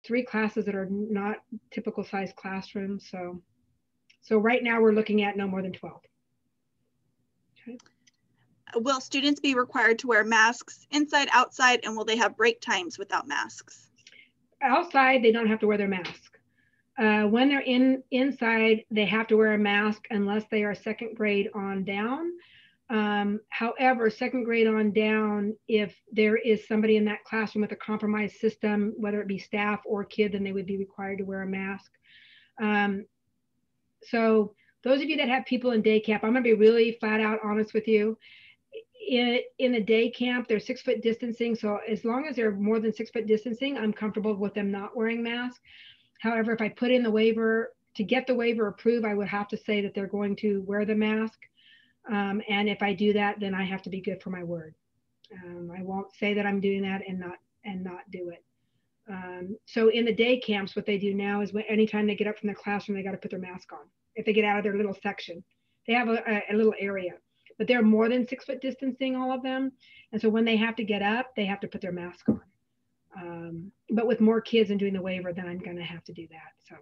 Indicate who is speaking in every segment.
Speaker 1: 3 classes that are not typical size classrooms. So right now we're looking at no more than 12. Okay.
Speaker 2: Will students be required to wear masks inside, outside, and will they have break times without masks?
Speaker 1: Outside, they don't have to wear their mask. When they're inside, they have to wear a mask unless they are 2nd grade on down. However, 2nd grade on down, if there is somebody in that classroom with a compromised system, whether it be staff or kid, then they would be required to wear a mask. So those of you that have people in day camp, I'm gonna be really flat out honest with you. In a day camp, they're 6 foot distancing. So as long as they're more than 6 foot distancing, I'm comfortable with them not wearing masks. However, if I put in the waiver, to get the waiver approved, I would have to say that they're going to wear the mask. And if I do that, then I have to be good for my word. I won't say that I'm doing that and not do it. So in the day camps, what they do now is anytime they get up from the classroom, they got to put their mask on. If they get out of their little section, they have a little area, but they're more than 6 foot distancing, all of them. And so when they have to get up, they have to put their mask on. But with more kids and doing the waiver, then I'm going to have to do that. So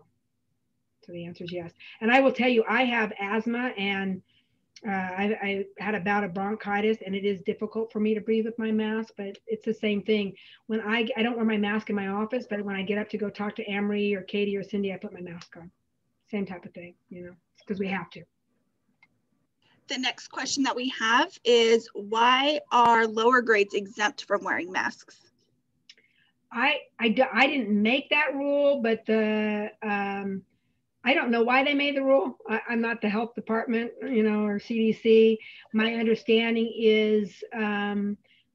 Speaker 1: the answer is yes. And I will tell you, I have asthma, and I had a bout of bronchitis, and it is difficult for me to breathe with my mask, but it's the same thing. When I don't wear my mask in my office, but when I get up to go talk to Amory or Katie or Cindy, I put my mask on. Same type of thing, you know, because we have to.
Speaker 2: The next question that we have is, why are lower grades exempt from wearing masks?
Speaker 1: I didn't make that rule, but I don't know why they made the rule. I'm not the health department, you know, or CDC. My understanding is that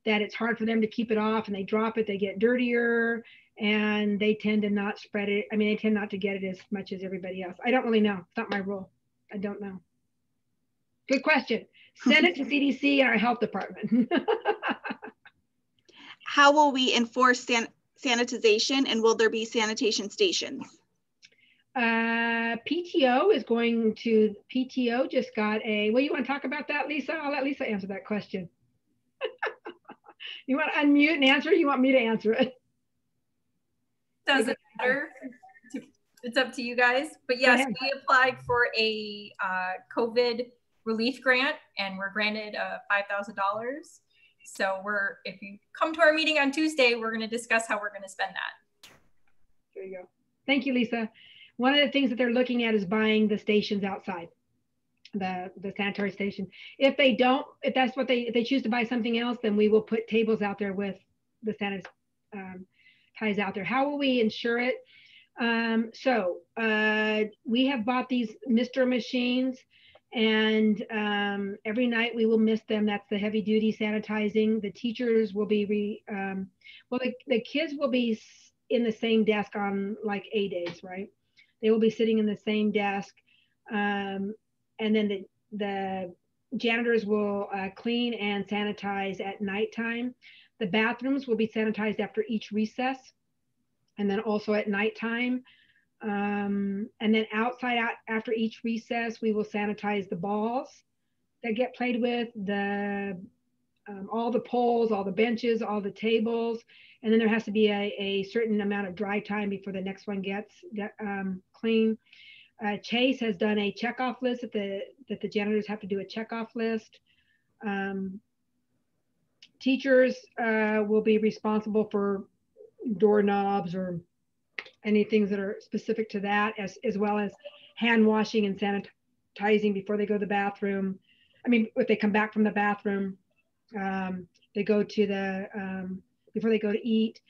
Speaker 1: it's hard for them to keep it off, and they drop it, they get dirtier, and they tend to not spread it. I mean, they tend not to get it as much as everybody else. I don't really know. It's not my rule. I don't know. Good question. Send it to CDC and our health department.
Speaker 2: How will we enforce sanitization, and will there be sanitation stations?
Speaker 1: PTO just got a, well, you want to talk about that, Lisa? I'll let Lisa answer that question. You want to unmute and answer, or you want me to answer it?
Speaker 3: Doesn't matter. It's up to you guys. But yes, we applied for a COVID relief grant, and we're granted $5,000. So if you come to our meeting on Tuesday, we're going to discuss how we're going to spend that.
Speaker 1: There you go. Thank you, Lisa. One of the things that they're looking at is buying the stations outside, the sanitary station. If they choose to buy something else, then we will put tables out there with the sanitize out there. How will we ensure it? We have bought these mister machines, and every night we will mist them. That's the heavy duty sanitizing. The teachers will be, the kids will be in the same desk on like A days, right? They will be sitting in the same desk. And then the janitors will clean and sanitize at nighttime. The bathrooms will be sanitized after each recess, and then also at nighttime. And then outside, after each recess, we will sanitize the balls that get played with, all the poles, all the benches, all the tables. And then there has to be a certain amount of dry time before the next one gets clean. Chase has done a checkoff list that the janitors have to do a checkoff list. Teachers will be responsible for doorknobs or any things that are specific to that, as well as hand washing and sanitizing before they go to the bathroom. I mean, if they come back from the bathroom, they go to before they go to eat.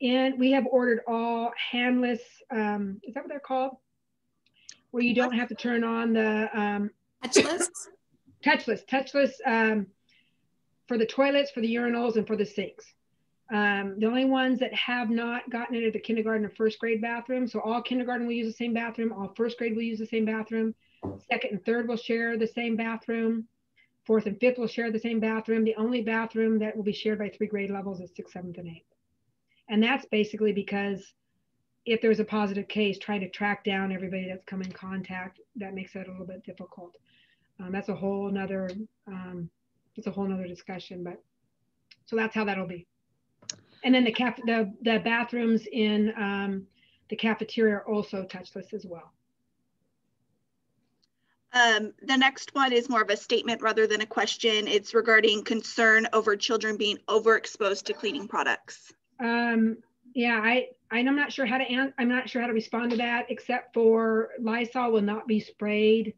Speaker 1: And we have ordered all handless, is that what they're called? Where you don't have to turn on the
Speaker 4: touchless?
Speaker 1: Touchless for the toilets, for the urinals, and for the sinks. The only ones that have not gotten it are the kindergarten or first grade bathroom. So all kindergarten will use the same bathroom. All first grade will use the same bathroom. Second and third will share the same bathroom. Fourth and fifth will share the same bathroom. The only bathroom that will be shared by 3 grade levels is 6th, 7th, and 8th. And that's basically because if there's a positive case, trying to track down everybody that's come in contact, that makes it a little bit difficult. That's a whole nother, discussion, but so that's how that'll be. And then the bathrooms in the cafeteria are also touchless as well.
Speaker 2: The next one is more of a statement rather than a question. It's regarding concern over children being overexposed to cleaning products.
Speaker 1: Yeah, I'm not sure how to I'm not sure how to respond to that, except for Lysol will not be sprayed.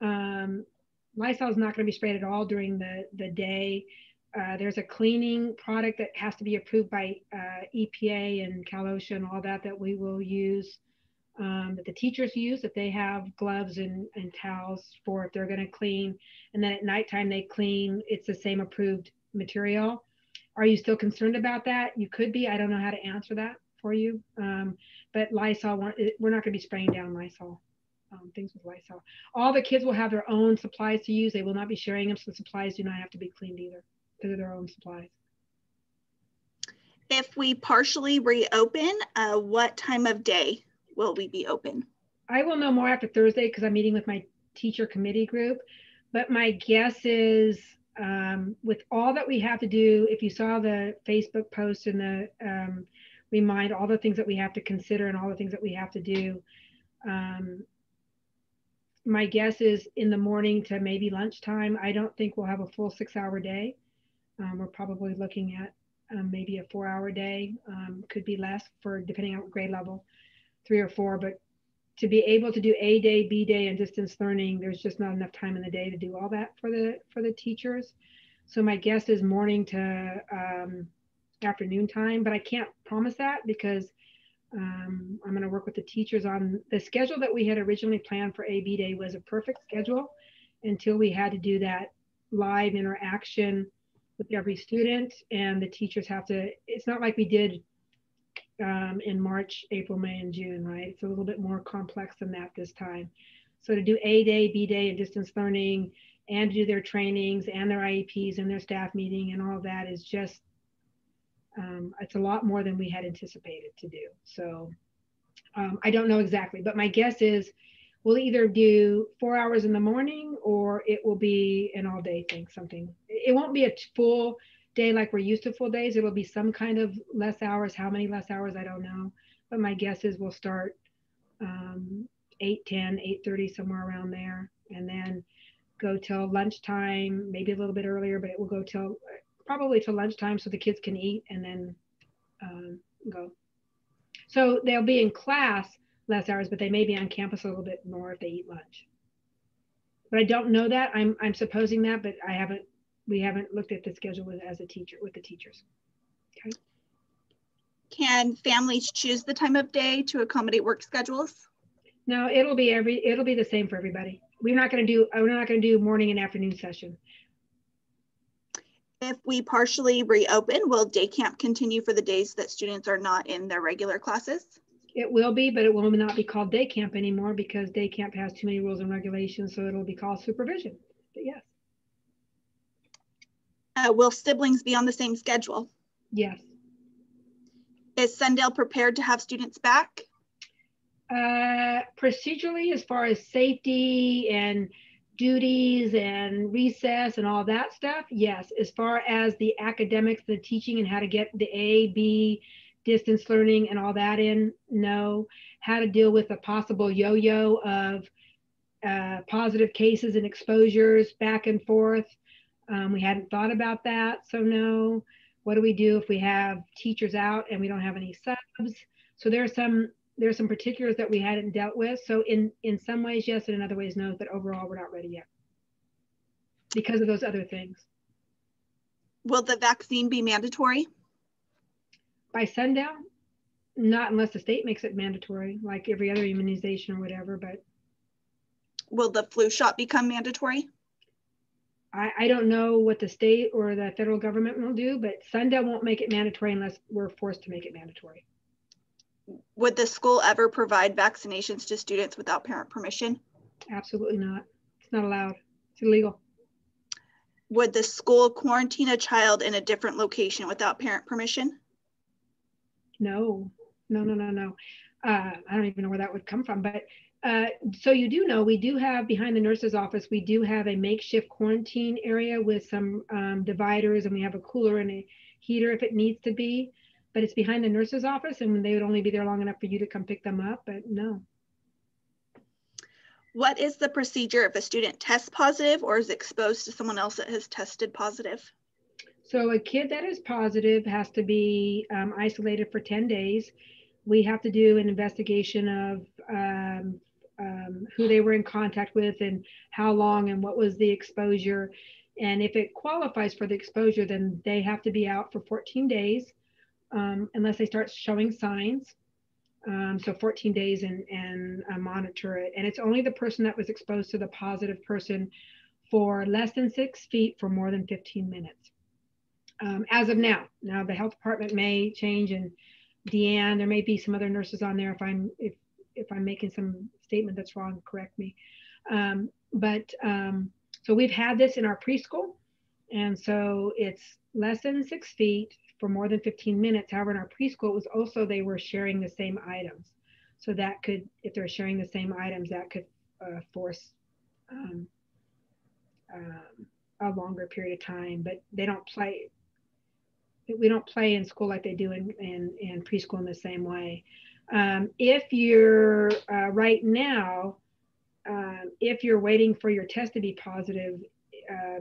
Speaker 1: Lysol is not going to be sprayed at all during the day. There's a cleaning product that has to be approved by EPA and Cal OSHA and all that we will use, that the teachers use, that they have gloves and towels for if they're going to clean. And then at nighttime they clean. It's the same approved material. Are you still concerned about that? You could be. I don't know how to answer that for you. But Lysol, we're not going to be spraying down Lysol. Things with Lysol. All the kids will have their own supplies to use. They will not be sharing them, so the supplies do not have to be cleaned either, because of their own supplies.
Speaker 2: If we partially reopen, what time of day will we be open?
Speaker 1: I will know more after Thursday because I'm meeting with my teacher committee group. But my guess is, with all that we have to do, if you saw the Facebook post and the remind all the things that we have to consider and all the things that we have to do, my guess is in the morning to maybe lunchtime. I don't think we'll have a full 6-hour day. We're probably looking at maybe a 4-hour day. Could be less for depending on grade level, 3 or 4. But to be able to do A day, B day, and distance learning, there's just not enough time in the day to do all that for the teachers. So my guess is morning to afternoon time, but I can't promise that because I'm going to work with the teachers on the schedule that we had originally planned for AB Day. Was a perfect schedule until we had to do that live interaction with every student, and the teachers have to, it's not like we did in March, April, May, and June, right? It's a little bit more complex than that this time. So to do A day, B day, and distance learning, and to do their trainings and their IEPs and their staff meeting and all that is just, it's a lot more than we had anticipated to do. So I don't know exactly, but my guess is we'll either do 4 hours in the morning or it will be an all day thing, something. It won't be a full day like we're used to full days. It'll be some kind of less hours. How many less hours, I don't know. But my guess is we'll start 8, 10, 8:30, somewhere around there. And then go till lunchtime, maybe a little bit earlier, but it will go till probably till lunchtime so the kids can eat and then go. So they'll be in class less hours, but they may be on campus a little bit more if they eat lunch. But I don't know that. I'm supposing that, but we haven't looked at the schedule as a teacher with the teachers. Okay.
Speaker 2: Can families choose the time of day to accommodate work schedules?
Speaker 1: No, it'll be the same for everybody. We're not going to do morning and afternoon session.
Speaker 2: If we partially reopen, will day camp continue for the days that students are not in their regular classes?
Speaker 1: It will be, but it will not be called day camp anymore because day camp has too many rules and regulations, so it'll be called supervision. But yes.
Speaker 2: Will siblings be on the same schedule?
Speaker 1: Yes.
Speaker 2: Is Sundale prepared to have students back?
Speaker 1: Procedurally, as far as safety and duties and recess and all that stuff, yes. As far as the academics, the teaching and how to get the A, B, distance learning and all that in, no. How to deal with a possible yo-yo of positive cases and exposures back and forth. We hadn't thought about that, so no. What do we do if we have teachers out and we don't have any subs? So there's some particulars that we hadn't dealt with. So in some ways, yes, and in other ways, no, but overall, we're not ready yet because of those other things.
Speaker 2: Will the vaccine be mandatory?
Speaker 1: By sundown? Not unless the state makes it mandatory, like every other immunization or whatever, but.
Speaker 2: Will the flu shot become mandatory?
Speaker 1: I don't know what the state or the federal government will do, but sundown won't make it mandatory unless we're forced to make it mandatory.
Speaker 2: Would the school ever provide vaccinations to students without parent permission?
Speaker 1: Absolutely not. It's not allowed. It's illegal.
Speaker 2: Would the school quarantine a child in a different location without parent permission?
Speaker 1: No. I don't even know where that would come from, but so you do know, we do have behind the nurse's office, we do have a makeshift quarantine area with some dividers, and we have a cooler and a heater if it needs to be. but it's behind the nurse's office, and they would only be there long enough for you to come pick them up, but no.
Speaker 2: What is the procedure if a student tests positive or is exposed to someone else that has tested positive?
Speaker 1: So a kid that is positive has to be isolated for 10 days. We have to do an investigation of who they were in contact with and how long and what was the exposure. And if it qualifies for the exposure, then they have to be out for 14 days unless they start showing signs. So 14 days and monitor it. And it's only the person that was exposed to the positive person for less than 6 feet for more than 15 minutes. As of now. Now the health department may change, and Deanne, there may be some other nurses on there. If I'm making some statement that's wrong, correct me. So we've had this in our preschool, and so it's less than 6 feet for more than 15 minutes. However, in our preschool, it was also, they were sharing the same items. So that could, if they're sharing the same items, that could force a longer period of time, but they don't play. We don't play in school like they do in preschool in the same way. If you're right now, if you're waiting for your test to be positive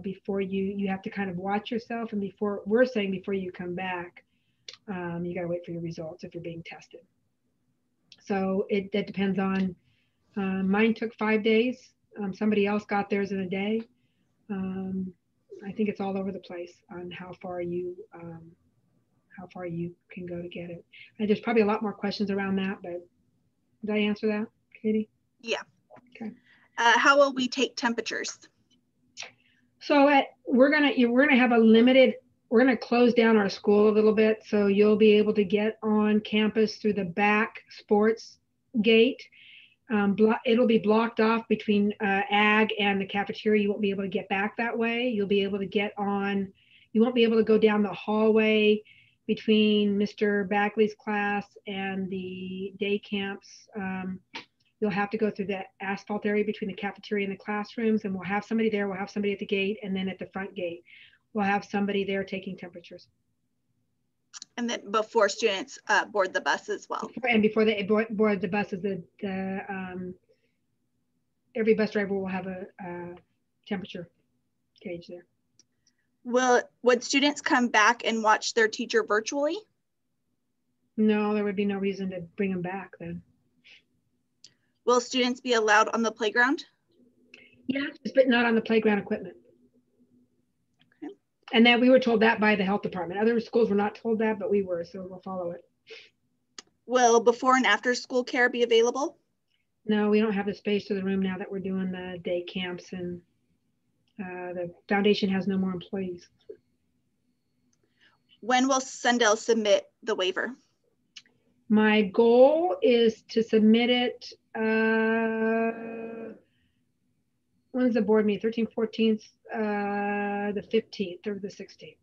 Speaker 1: before you have to kind of watch yourself, and before you come back, you got to wait for your results if you're being tested. So that depends on, mine took 5 days. Somebody else got theirs in a day. I think it's all over the place on how far you can go to get it. And there's probably a lot more questions around that, but did I answer that, Katie?
Speaker 2: Yeah.
Speaker 1: Okay.
Speaker 2: How will we take temperatures?
Speaker 1: So we're gonna have a limited. We're gonna close down our school a little bit, so you'll be able to get on campus through the back sports gate. It'll be blocked off between ag and the cafeteria. You won't be able to get back that way. You'll be able to get on. You won't be able to go down the hallway between Mr. Bagley's class and the day camps. You'll have to go through that asphalt area between the cafeteria and the classrooms, and we'll have somebody there. We'll have somebody at the gate, and then at the front gate, we'll have somebody there taking temperatures.
Speaker 2: And then before students board the bus as well.
Speaker 1: And before they board the buses, every bus driver will have a temperature gauge there.
Speaker 2: Would students come back and watch their teacher virtually?
Speaker 1: No, there would be no reason to bring them back then.
Speaker 2: Will students be allowed on the playground?
Speaker 1: Yes, but not on the playground equipment. Okay. And that we were told that by the health department. Other schools were not told that, but we were, so we'll follow it.
Speaker 2: Will before and after school care be available?
Speaker 1: No, we don't have the space to the room now that we're doing the day camps, and the foundation has no more employees. When
Speaker 2: will Sundell submit the waiver?
Speaker 1: My goal is to submit it, when's the board meeting? 13th, 14th, the 15th or the 16th.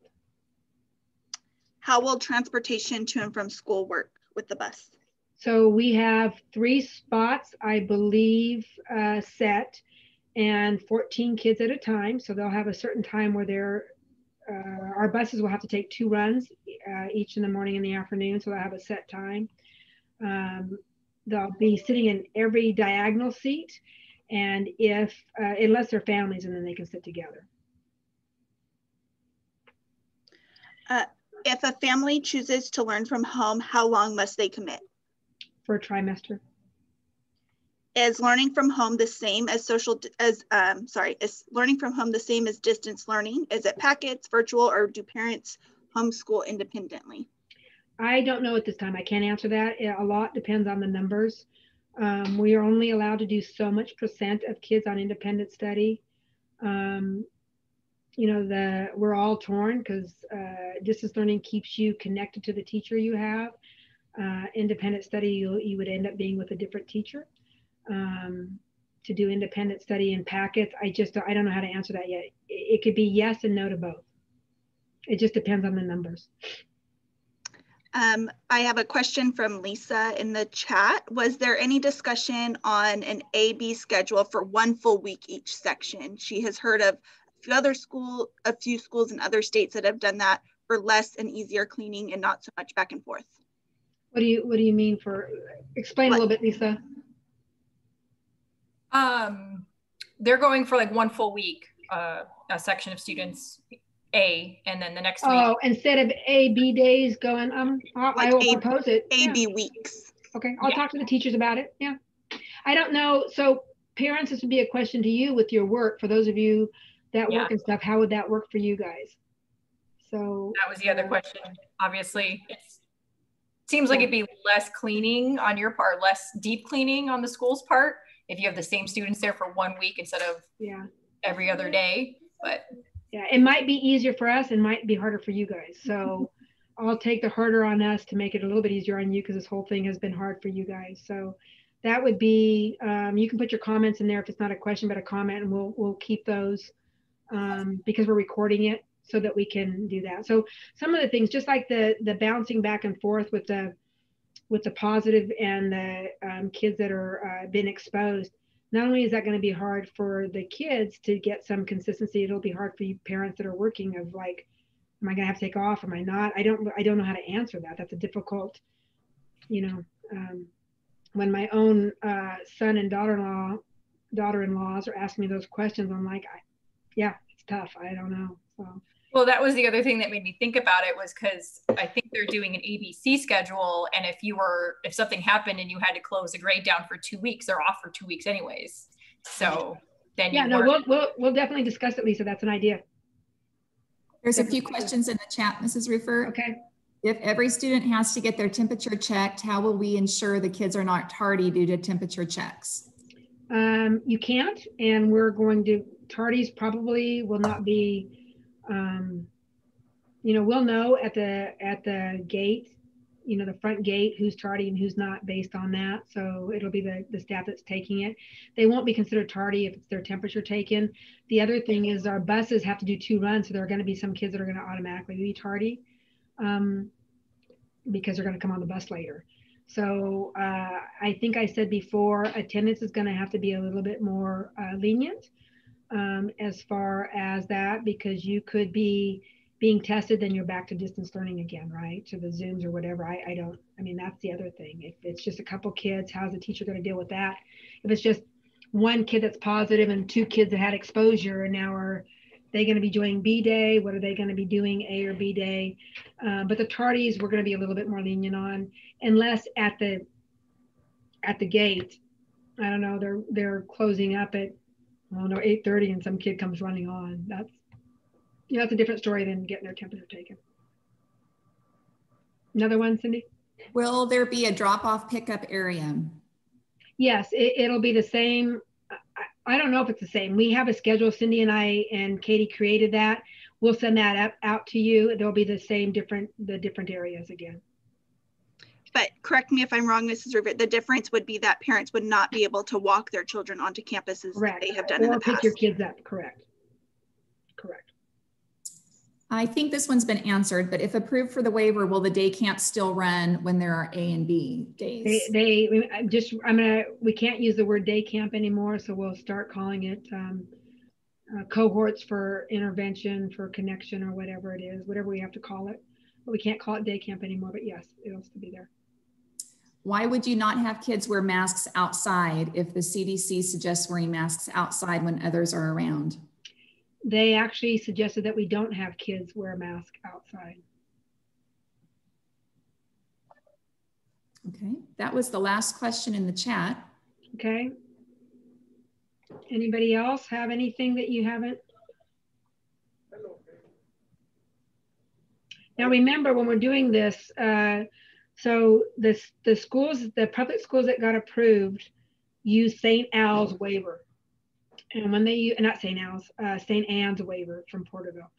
Speaker 2: How will transportation to and from school work with the bus?
Speaker 1: So we have 3 spots, I believe, set, and 14 kids at a time. So they'll have a certain time where our buses will have to take 2 runs, each in the morning and the afternoon. So they'll have a set time. They'll be sitting in every diagonal seat, and unless they're families, and then they can sit together.
Speaker 2: If a family chooses to learn from home, how long must they commit?
Speaker 1: For a trimester.
Speaker 2: Is learning from home the same as is learning from home the same as distance learning? Is it packets, virtual, or do parents homeschool independently?
Speaker 1: I don't know at this time. I can't answer that. A lot depends on the numbers. We are only allowed to do so much % of kids on independent study. We're all torn because distance learning keeps you connected to the teacher you have. Independent study, you would end up being with a different teacher. To do independent study in packets, I don't know how to answer that yet. It could be yes and no to both. It just depends on the numbers.
Speaker 2: I have a question from Lisa in the chat. Was there any discussion on an A-B schedule for 1 full week each section? She has heard of a few schools in other states that have done that for less and easier cleaning and not so much back and forth.
Speaker 1: What do you mean for, explain a little bit, Lisa.
Speaker 3: They're going for like 1 full week, a section of students A, and then the next week.
Speaker 1: Oh, instead of A-B days going, I will propose it.
Speaker 2: A-B weeks.
Speaker 1: Okay, I'll talk to the teachers about it. Yeah. I don't know. So parents, this would be a question to you with your work. For those of you that work and stuff, how would that work for you guys? So
Speaker 3: that was the other question. Obviously, it seems like it'd be less cleaning on your part, less deep cleaning on the school's part, if you have the same students there for 1 week instead of every other day. But
Speaker 1: yeah, it might be easier for us and might be harder for you guys. So I'll take the harder on us to make it a little bit easier on you, because this whole thing has been hard for you guys. So that would be, you can put your comments in there if it's not a question but a comment, and we'll keep those because we're recording it so that we can do that. So some of the things, just like the bouncing back and forth with the positive and the kids that are been exposed, not only is that going to be hard for the kids to get some consistency, it'll be hard for you parents that are working, of like, am I going to have to take off? Am I not? I don't know how to answer that. That's a difficult, when my own son and daughter-in-laws are asking me those questions, I'm like, yeah, it's tough. I don't know. So.
Speaker 3: Well, that was the other thing that made me think about it, was because I think they're doing an ABC schedule. And if something happened and you had to close a grade down for 2 weeks, they're off for 2 weeks anyways. So then
Speaker 1: we'll definitely discuss it, Lisa. That's an idea.
Speaker 4: There's a few questions in the chat, Mrs. Rufert.
Speaker 1: Okay.
Speaker 4: If every student has to get their temperature checked, how will we ensure the kids are not tardy due to temperature checks?
Speaker 1: You can't, and we're going to, tardies probably will not be, we'll know at the gate, the front gate, who's tardy and who's not based on that. So it'll be the staff that's taking it. They won't be considered tardy if it's their temperature taken. The other thing is our buses have to do 2 runs. So there are going to be some kids that are going to automatically be tardy because they're going to come on the bus later. So I think I said before, attendance is going to have to be a little bit more lenient as far as that, because you could be being tested, then you're back to distance learning again, right? To the Zooms or whatever. That's the other thing. If it's just a couple kids, how's the teacher going to deal with that? If it's just 1 kid that's positive and 2 kids that had exposure, and now are they going to be doing B day? What are they going to be doing, A or B day? But the tardies we're going to be a little bit more lenient on, unless at the gate, I don't know, they're closing up at 8:30 and some kid comes running on. That's a different story than getting their temperature taken. Another one, Cindy?
Speaker 4: Will there be a drop-off pickup area?
Speaker 1: Yes, it'll be the same. I don't know if it's the same. We have a schedule. Cindy and I and Katie created that. We'll send that out to you. There'll be the same different areas again.
Speaker 2: But correct me if I'm wrong, Mrs. Rufert, the difference would be that parents would not be able to walk their children onto campuses that they have done in the past.
Speaker 1: Or pick your kids up, correct.
Speaker 4: I think this one's been answered, but if approved for the waiver, will the day camp still run when there are A and B days?
Speaker 1: We can't use the word day camp anymore, so we'll start calling it cohorts for intervention, for connection, or whatever it is, whatever we have to call it. But we can't call it day camp anymore, but yes, it'll still be there.
Speaker 4: Why would you not have kids wear masks outside if the CDC suggests wearing masks outside when others are around?
Speaker 1: They actually suggested that we don't have kids wear a mask outside.
Speaker 4: Okay, that was the last question in the chat.
Speaker 1: Okay. Anybody else have anything that you haven't? Now remember, when we're doing this, so the public schools that got approved use St. Al's waiver. And when they use, not St. Al's, St. Anne's waiver from Porterville.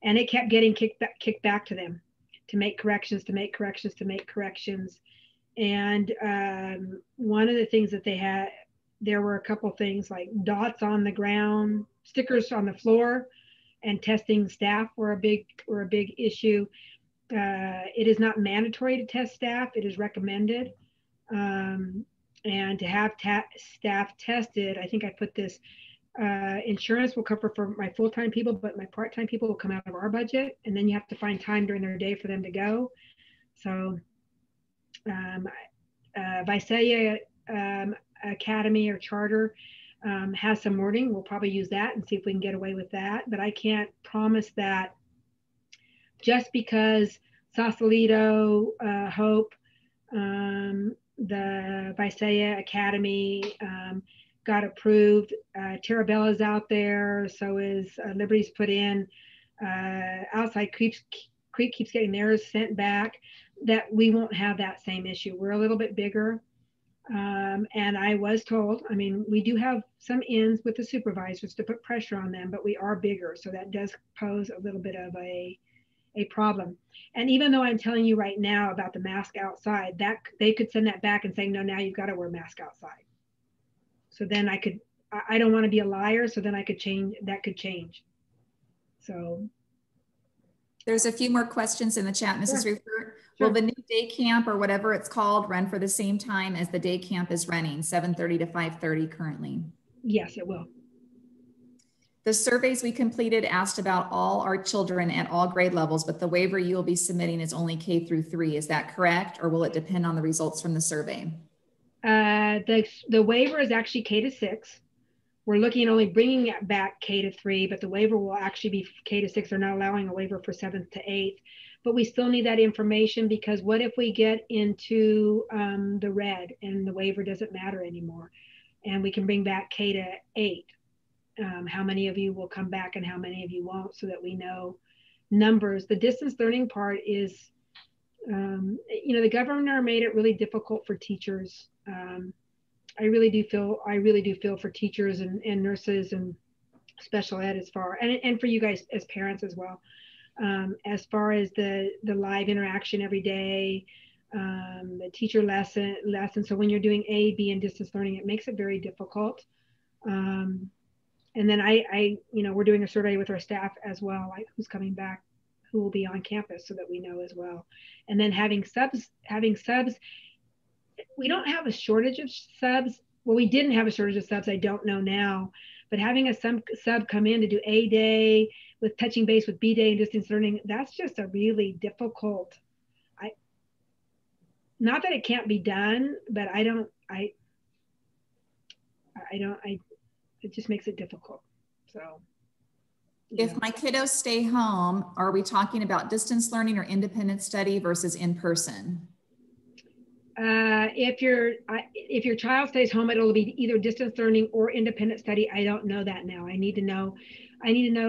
Speaker 1: And it kept getting kicked back to them to make corrections. And one of the things that they had, there were a couple things like dots on the ground, stickers on the floor, and testing staff were a big issue. It is not mandatory to test staff. It is recommended. And to have staff tested, I think I put this, Insurance will cover for my full-time people, but my part-time people will come out of our budget, and then you have to find time during their day for them to go. So Visalia Academy or Charter has some wording. We'll probably use that and see if we can get away with that. But I can't promise that just because Sausalito, Hope, the Visalia Academy got approved. Tarabella's out there, so is Liberty's put in. Outside Creek keeps getting theirs sent back. That we won't have that same issue. We're a little bit bigger. And I was told, I mean, we do have some ins with the supervisors to put pressure on them, but we are bigger. So that does pose a little bit of a problem. And even though I'm telling you right now about the mask outside, that they could send that back and say, no, now you've got to wear a mask outside. So then I don't want to be a liar. So then I could change, that could change. So.
Speaker 4: There's a few more questions in the chat, Mrs.
Speaker 1: Sure.
Speaker 4: Rufert.
Speaker 1: Sure.
Speaker 4: Will the new day camp or whatever it's called run for the same time as the day camp is running, 7:30 to 5:30 currently?
Speaker 1: Yes, it will.
Speaker 4: The surveys we completed asked about all our children at all grade levels, but the waiver you will be submitting is only K through 3. Is that correct? Or will it depend on the results from the survey?
Speaker 1: The waiver is actually K to 6. We're looking at only bringing it back K to 3, but the waiver will actually be K to 6. They're not allowing a waiver for 7th to 8th, but we still need that information because what if we get into the red and the waiver doesn't matter anymore, and we can bring back K to 8? How many of you will come back and how many of you won't, so that we know numbers. The distance learning part is, the governor made it really difficult for teachers. I really do feel for teachers and nurses and special ed and for you guys as parents as well. As far as the live interaction every day, the teacher lesson. So when you're doing A, B, and distance learning, it makes it very difficult. And then we're doing a survey with our staff as well, like who's coming back, who will be on campus, so that we know as well. And then having subs, we don't have a shortage of subs. Well, we didn't have a shortage of subs. I don't know now, but having a sub come in to do A day with touching base with B day and distance learning, that's just a really difficult. Not that it can't be done, but it just makes it difficult. So.
Speaker 4: If my kiddos stay home, are we talking about distance learning or independent study versus in person?
Speaker 1: If your child stays home, it'll be either distance learning or independent study. I don't know that now. I need to know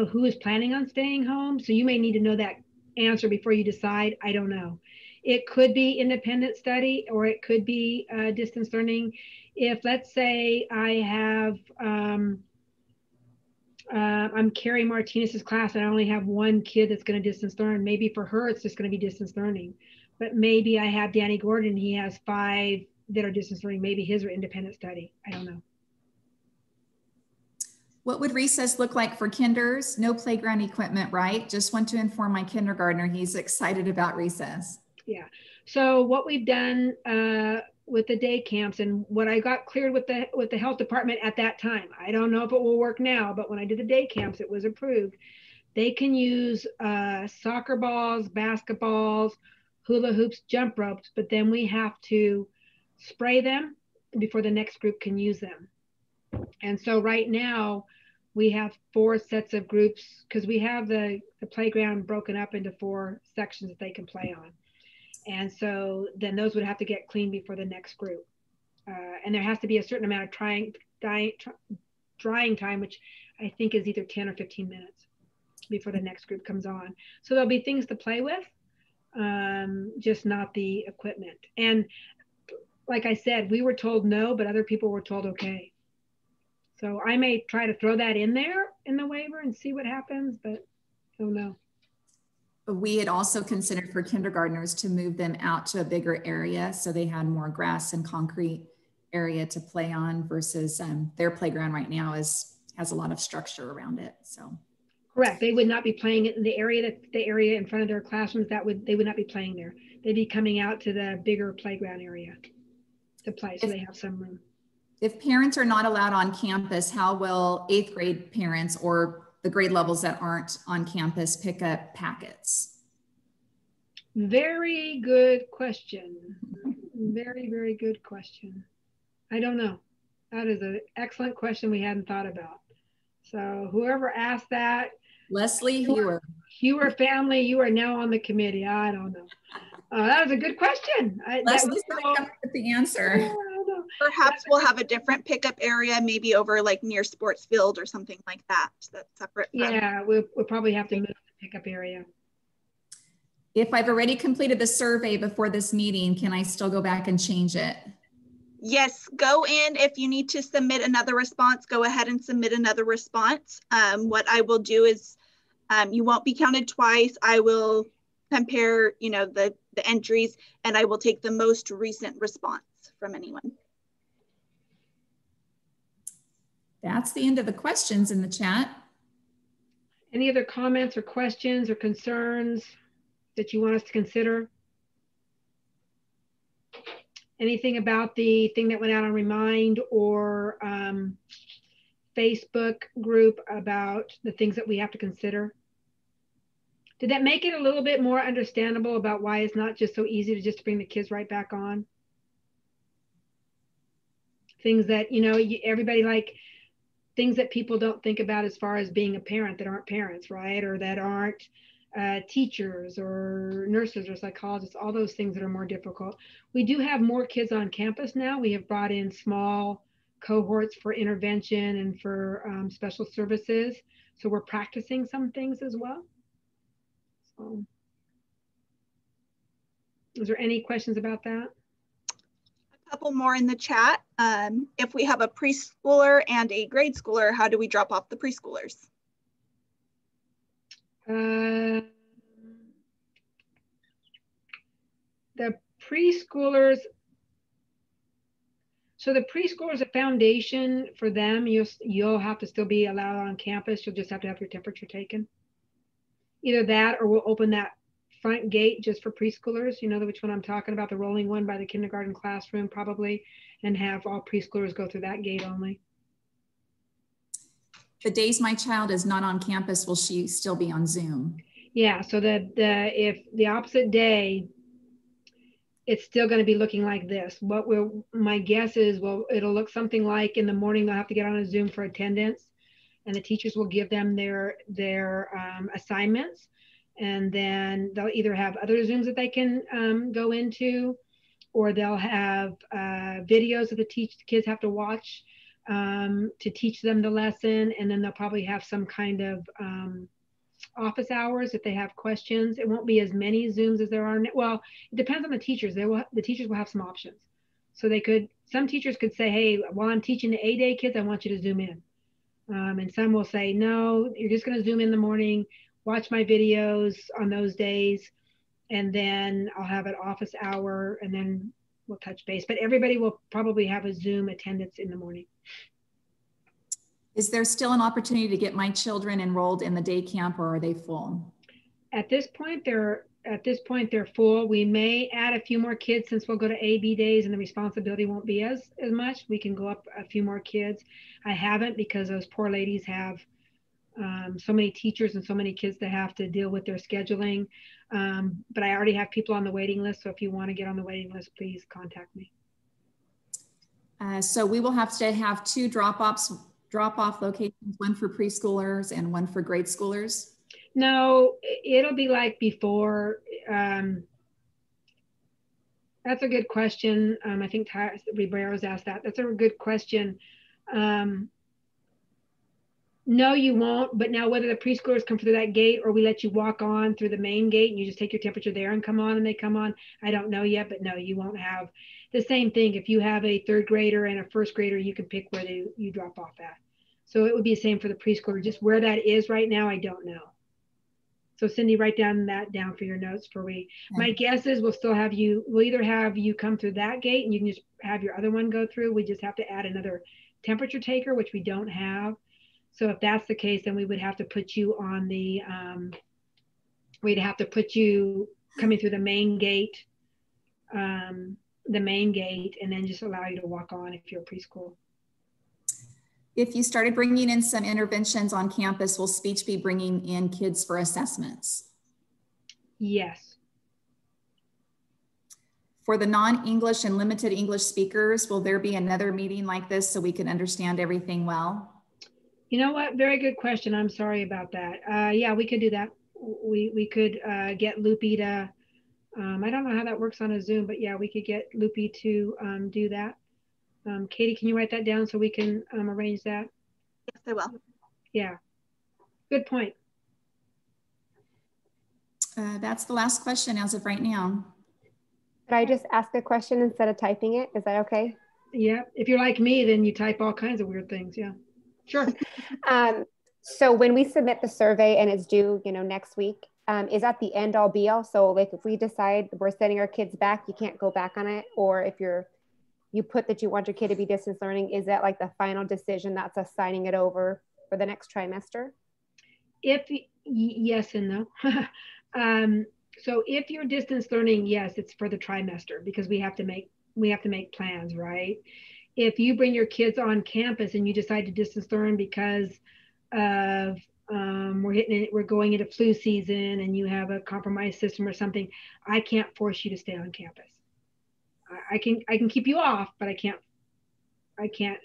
Speaker 1: who is planning on staying home. So you may need to know that answer before you decide. I don't know. It could be independent study or it could be distance learning. If, let's say, I have I'm Carrie Martinez's class and I only have one kid that's going to distance learn, maybe for her it's just going to be distance learning. But maybe I have Danny Gordon, he has 5 that are distance learning. Maybe his are independent study. I don't know.
Speaker 4: What would recess look like for kinders? No playground equipment, right? Just want to inform my kindergartner he's excited about recess.
Speaker 1: Yeah. So what we've done with the day camps and what I got cleared with the health department at that time, I don't know if it will work now, but when I did the day camps, it was approved. They can use soccer balls, basketballs, hula hoops, jump ropes, but then we have to spray them before the next group can use them. And so right now we have 4 sets of groups because we have the playground broken up into 4 sections that they can play on. And so then those would have to get cleaned before the next group. And there has to be a certain amount of drying time, which I think is either 10 or 15 minutes before the next group comes on. So there'll be things to play with, just not the equipment. And like I said, we were told no, but other people were told okay. So I may try to throw that in there in the waiver and see what happens, but I don't know.
Speaker 4: We had also considered for kindergartners to move them out to a bigger area so they had more grass and concrete area to play on versus their playground right now has a lot of structure around it. So
Speaker 1: correct. They would not be playing it in the area in front of their classrooms. They would not be playing there. They'd be coming out to the bigger playground area to play, so they have some room.
Speaker 4: If parents are not allowed on campus, how will 8th grade parents or the grade levels that aren't on campus pick up packets?
Speaker 1: Very good question. Very, very good question. I don't know. That is an excellent question we hadn't thought about. So whoever asked that,
Speaker 4: Leslie Hewer.
Speaker 1: Hewer family, you are now on the committee. I don't know. That was a good question.
Speaker 4: Leslie's going to come up with the answer.
Speaker 2: Perhaps we'll have a different pickup area, maybe over like near sports field or something like that. That's separate.
Speaker 1: Yeah, we'll probably have to move the pickup area.
Speaker 4: If I've already completed the survey before this meeting, can I still go back and change it?
Speaker 2: Yes, go in. If you need to submit another response, go ahead and submit another response. What I will do is you won't be counted twice. I will compare, you know, the entries, and I will take the most recent response from anyone.
Speaker 4: That's the end of the questions in the chat.
Speaker 1: Any other comments or questions or concerns that you want us to consider? Anything about the thing that went out on Remind or Facebook group about the things that we have to consider? Did that make it a little bit more understandable about why it's not just so easy to just bring the kids right back on? Things that, you know, everybody like, things that people don't think about as far as being a parent that aren't parents, right? Or that aren't teachers or nurses or psychologists, all those things that are more difficult. We do have more kids on campus now. We have brought in small cohorts for intervention and for special services. So we're practicing some things as well. So, is there any questions about that?
Speaker 2: Couple more in the chat. If we have a preschooler and a grade schooler, how do we drop off the preschoolers?
Speaker 1: The preschoolers, so the preschoolers, a foundation for them, you'll have to still be allowed on campus. You'll just have to have your temperature taken. Either that or we'll open that front gate just for preschoolers, you know which one I'm talking about, the rolling one by the kindergarten classroom probably, and have all preschoolers go through that gate only.
Speaker 4: The days my child is not on campus, will she still be on Zoom?
Speaker 1: Yeah, so if the opposite day, it's still going to be looking like this. My guess is, well, it'll look something like in the morning they'll have to get on a Zoom for attendance, and the teachers will give them their assignments. And then they'll either have other Zooms that they can go into, or they'll have videos that the kids have to watch to teach them the lesson. And then they'll probably have some kind of office hours if they have questions. It won't be as many Zooms as there are. Well, it depends on the teachers. The teachers will have some options. So some teachers could say, hey, while I'm teaching the A-Day kids, I want you to Zoom in. And some will say, no, you're just going to Zoom in the morning, watch my videos on those days, and then I'll have an office hour, and then we'll touch base. But everybody will probably have a Zoom attendance in the morning.
Speaker 4: Is there still an opportunity to get my children enrolled in the day camp, or are they full?
Speaker 1: At this point, they're full. We may add a few more kids since we'll go to AB days and the responsibility won't be as much. We can go up a few more kids. I haven't, because those poor ladies have so many teachers and so many kids that have to deal with their scheduling. But I already have people on the waiting list. So if you want to get on the waiting list, please contact me.
Speaker 4: So we will have to have 2 drop-off locations, one for preschoolers and one for grade schoolers?
Speaker 1: No, it'll be like before. That's a good question. I think Ribero's asked that. That's a good question. No, you won't. But now whether the preschoolers come through that gate or we let you walk on through the main gate and you just take your temperature there and come on and they come on, I don't know yet. But no, you won't have the same thing. If you have a 3rd grader and a 1st grader, you can pick where you drop off at. So it would be the same for the preschooler. Just where that is right now, I don't know. So Cindy, write that down for your notes for we. My guess is we'll either have you come through that gate and you can just have your other one go through. We just have to add another temperature taker, which we don't have. So if that's the case, then we would have to put you on we'd have to put you coming through the main gate, and then just allow you to walk on if you're preschool.
Speaker 4: If you started bringing in some interventions on campus, will speech be bringing in kids for assessments?
Speaker 1: Yes.
Speaker 4: For the non-English and limited English speakers, will there be another meeting like this so we can understand everything well?
Speaker 1: You know what? Very good question. I'm sorry about that. Yeah, we could do that. We could get Loopy to, I don't know how that works on a Zoom, but yeah, we could get Loopy to do that. Katie, can you write that down so we can arrange that?
Speaker 2: Yes, I will.
Speaker 1: Yeah, good point.
Speaker 4: That's the last question as of right now.
Speaker 5: Could I just ask a question instead of typing it? Is that okay?
Speaker 1: Yeah, if you're like me, then you type all kinds of weird things. Yeah, sure.
Speaker 5: So when we submit the survey and it's due, next week, is that the end all be all? So like if we decide we're sending our kids back, you can't go back on it? Or if you put that you want your kid to be distance learning, is that like the final decision that's us signing it over for the next trimester?
Speaker 1: Yes and no. So if you're distance learning, yes, it's for the trimester because we have to make plans, right? If you bring your kids on campus and you decide to distance learn because of we're going into flu season and you have a compromised system or something, I can't force you to stay on campus. I can keep you off, but I can't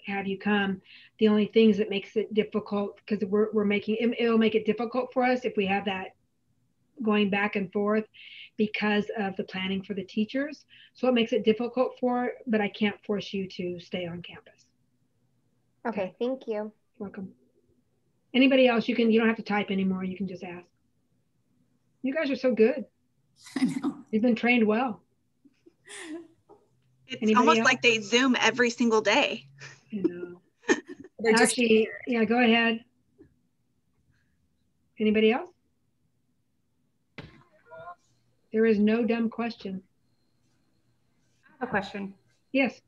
Speaker 1: have you come. The only things that makes it difficult because it'll make it difficult for us if we have that going back and forth because of the planning for the teachers. So it makes it difficult but I can't force you to stay on campus.
Speaker 5: Okay, thank you.
Speaker 1: Welcome. Anybody else, you don't have to type anymore. You can just ask. You guys are so good.
Speaker 4: I know.
Speaker 1: You've been trained well.
Speaker 2: It's almost like they Zoom every single day.
Speaker 1: I know. Actually, yeah, go ahead. Anybody else? There is no dumb question.
Speaker 6: I have a question.
Speaker 1: Yes.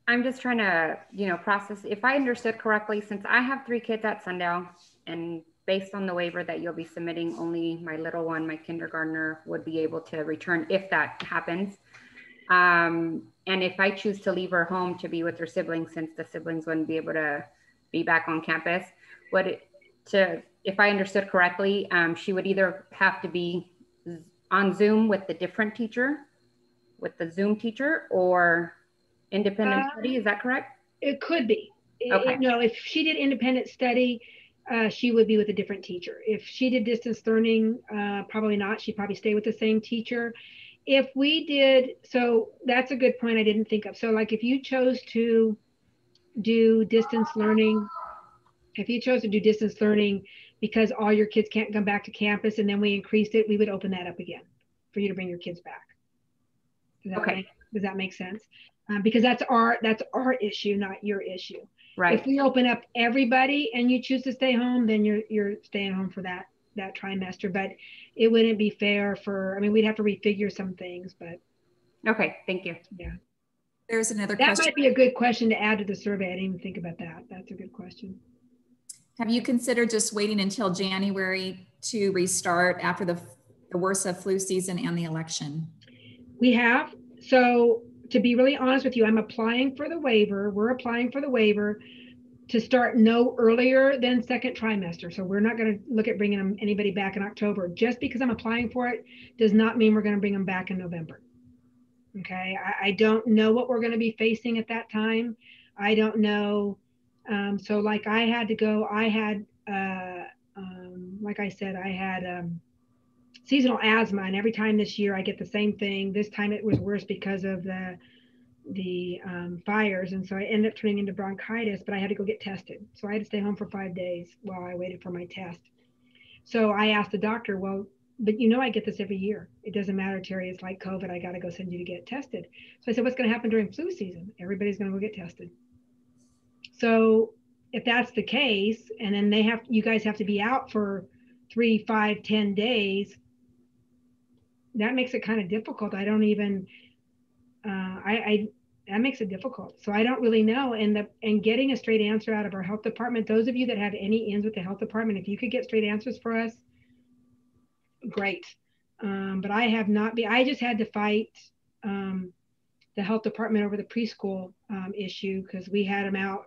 Speaker 6: I'm just trying to, process. If I understood correctly, since I have 3 kids at Sundown, and based on the waiver that you'll be submitting, only my little one, my kindergartner, would be able to return if that happens. And if I choose to leave her home to be with her siblings, since the siblings wouldn't be able to be back on campus, if I understood correctly, she would either have to be on Zoom with the different teacher, with the Zoom teacher, or independent study. Is that correct?
Speaker 1: It could be.
Speaker 6: Okay.
Speaker 1: No, if she did independent study, she would be with a different teacher. If she did distance learning, probably not. She'd probably stay with the same teacher. If we did, so that's a good point I didn't think of. So like if you chose to do distance learning, because all your kids can't come back to campus and then we increased it, we would open that up again for you to bring your kids back. Does that make sense? Because that's our issue, not your issue.
Speaker 6: Right.
Speaker 1: If we open up everybody and you choose to stay home, then you're staying home for that trimester. But it wouldn't be fair we'd have to refigure some things. But
Speaker 6: okay, thank you.
Speaker 1: Yeah.
Speaker 4: There's another question.
Speaker 1: That might be a good question to add to the survey. I didn't even think about that. That's a good question.
Speaker 4: Have you considered just waiting until January to restart after the worst of flu season and the election?
Speaker 1: We have. So to be really honest with you, I'm applying for the waiver. We're applying for the waiver to start no earlier than second trimester. So we're not going to look at bringing anybody back in October. Just because I'm applying for it does not mean we're going to bring them back in November. Okay. I don't know what we're going to be facing at that time. I don't know. So like I had to go, like I said, I had seasonal asthma, and every time this year I get the same thing. This time it was worse because of the fires, and so I ended up turning into bronchitis, but I had to go get tested. So I had to stay home for 5 days while I waited for my test. So I asked the doctor, well, but I get this every year. It doesn't matter, Terry, it's like COVID, I got to go send you to get tested. So I said, what's going to happen during flu season? Everybody's going to go get tested. So if that's the case, and then you guys have to be out for 3, 5, 10 days, that makes it kind of difficult. I don't even, that makes it difficult. So I don't really know. And getting a straight answer out of our health department, those of you that have any ins with the health department, if you could get straight answers for us, great. But I just had to fight the health department over the preschool issue because we had them out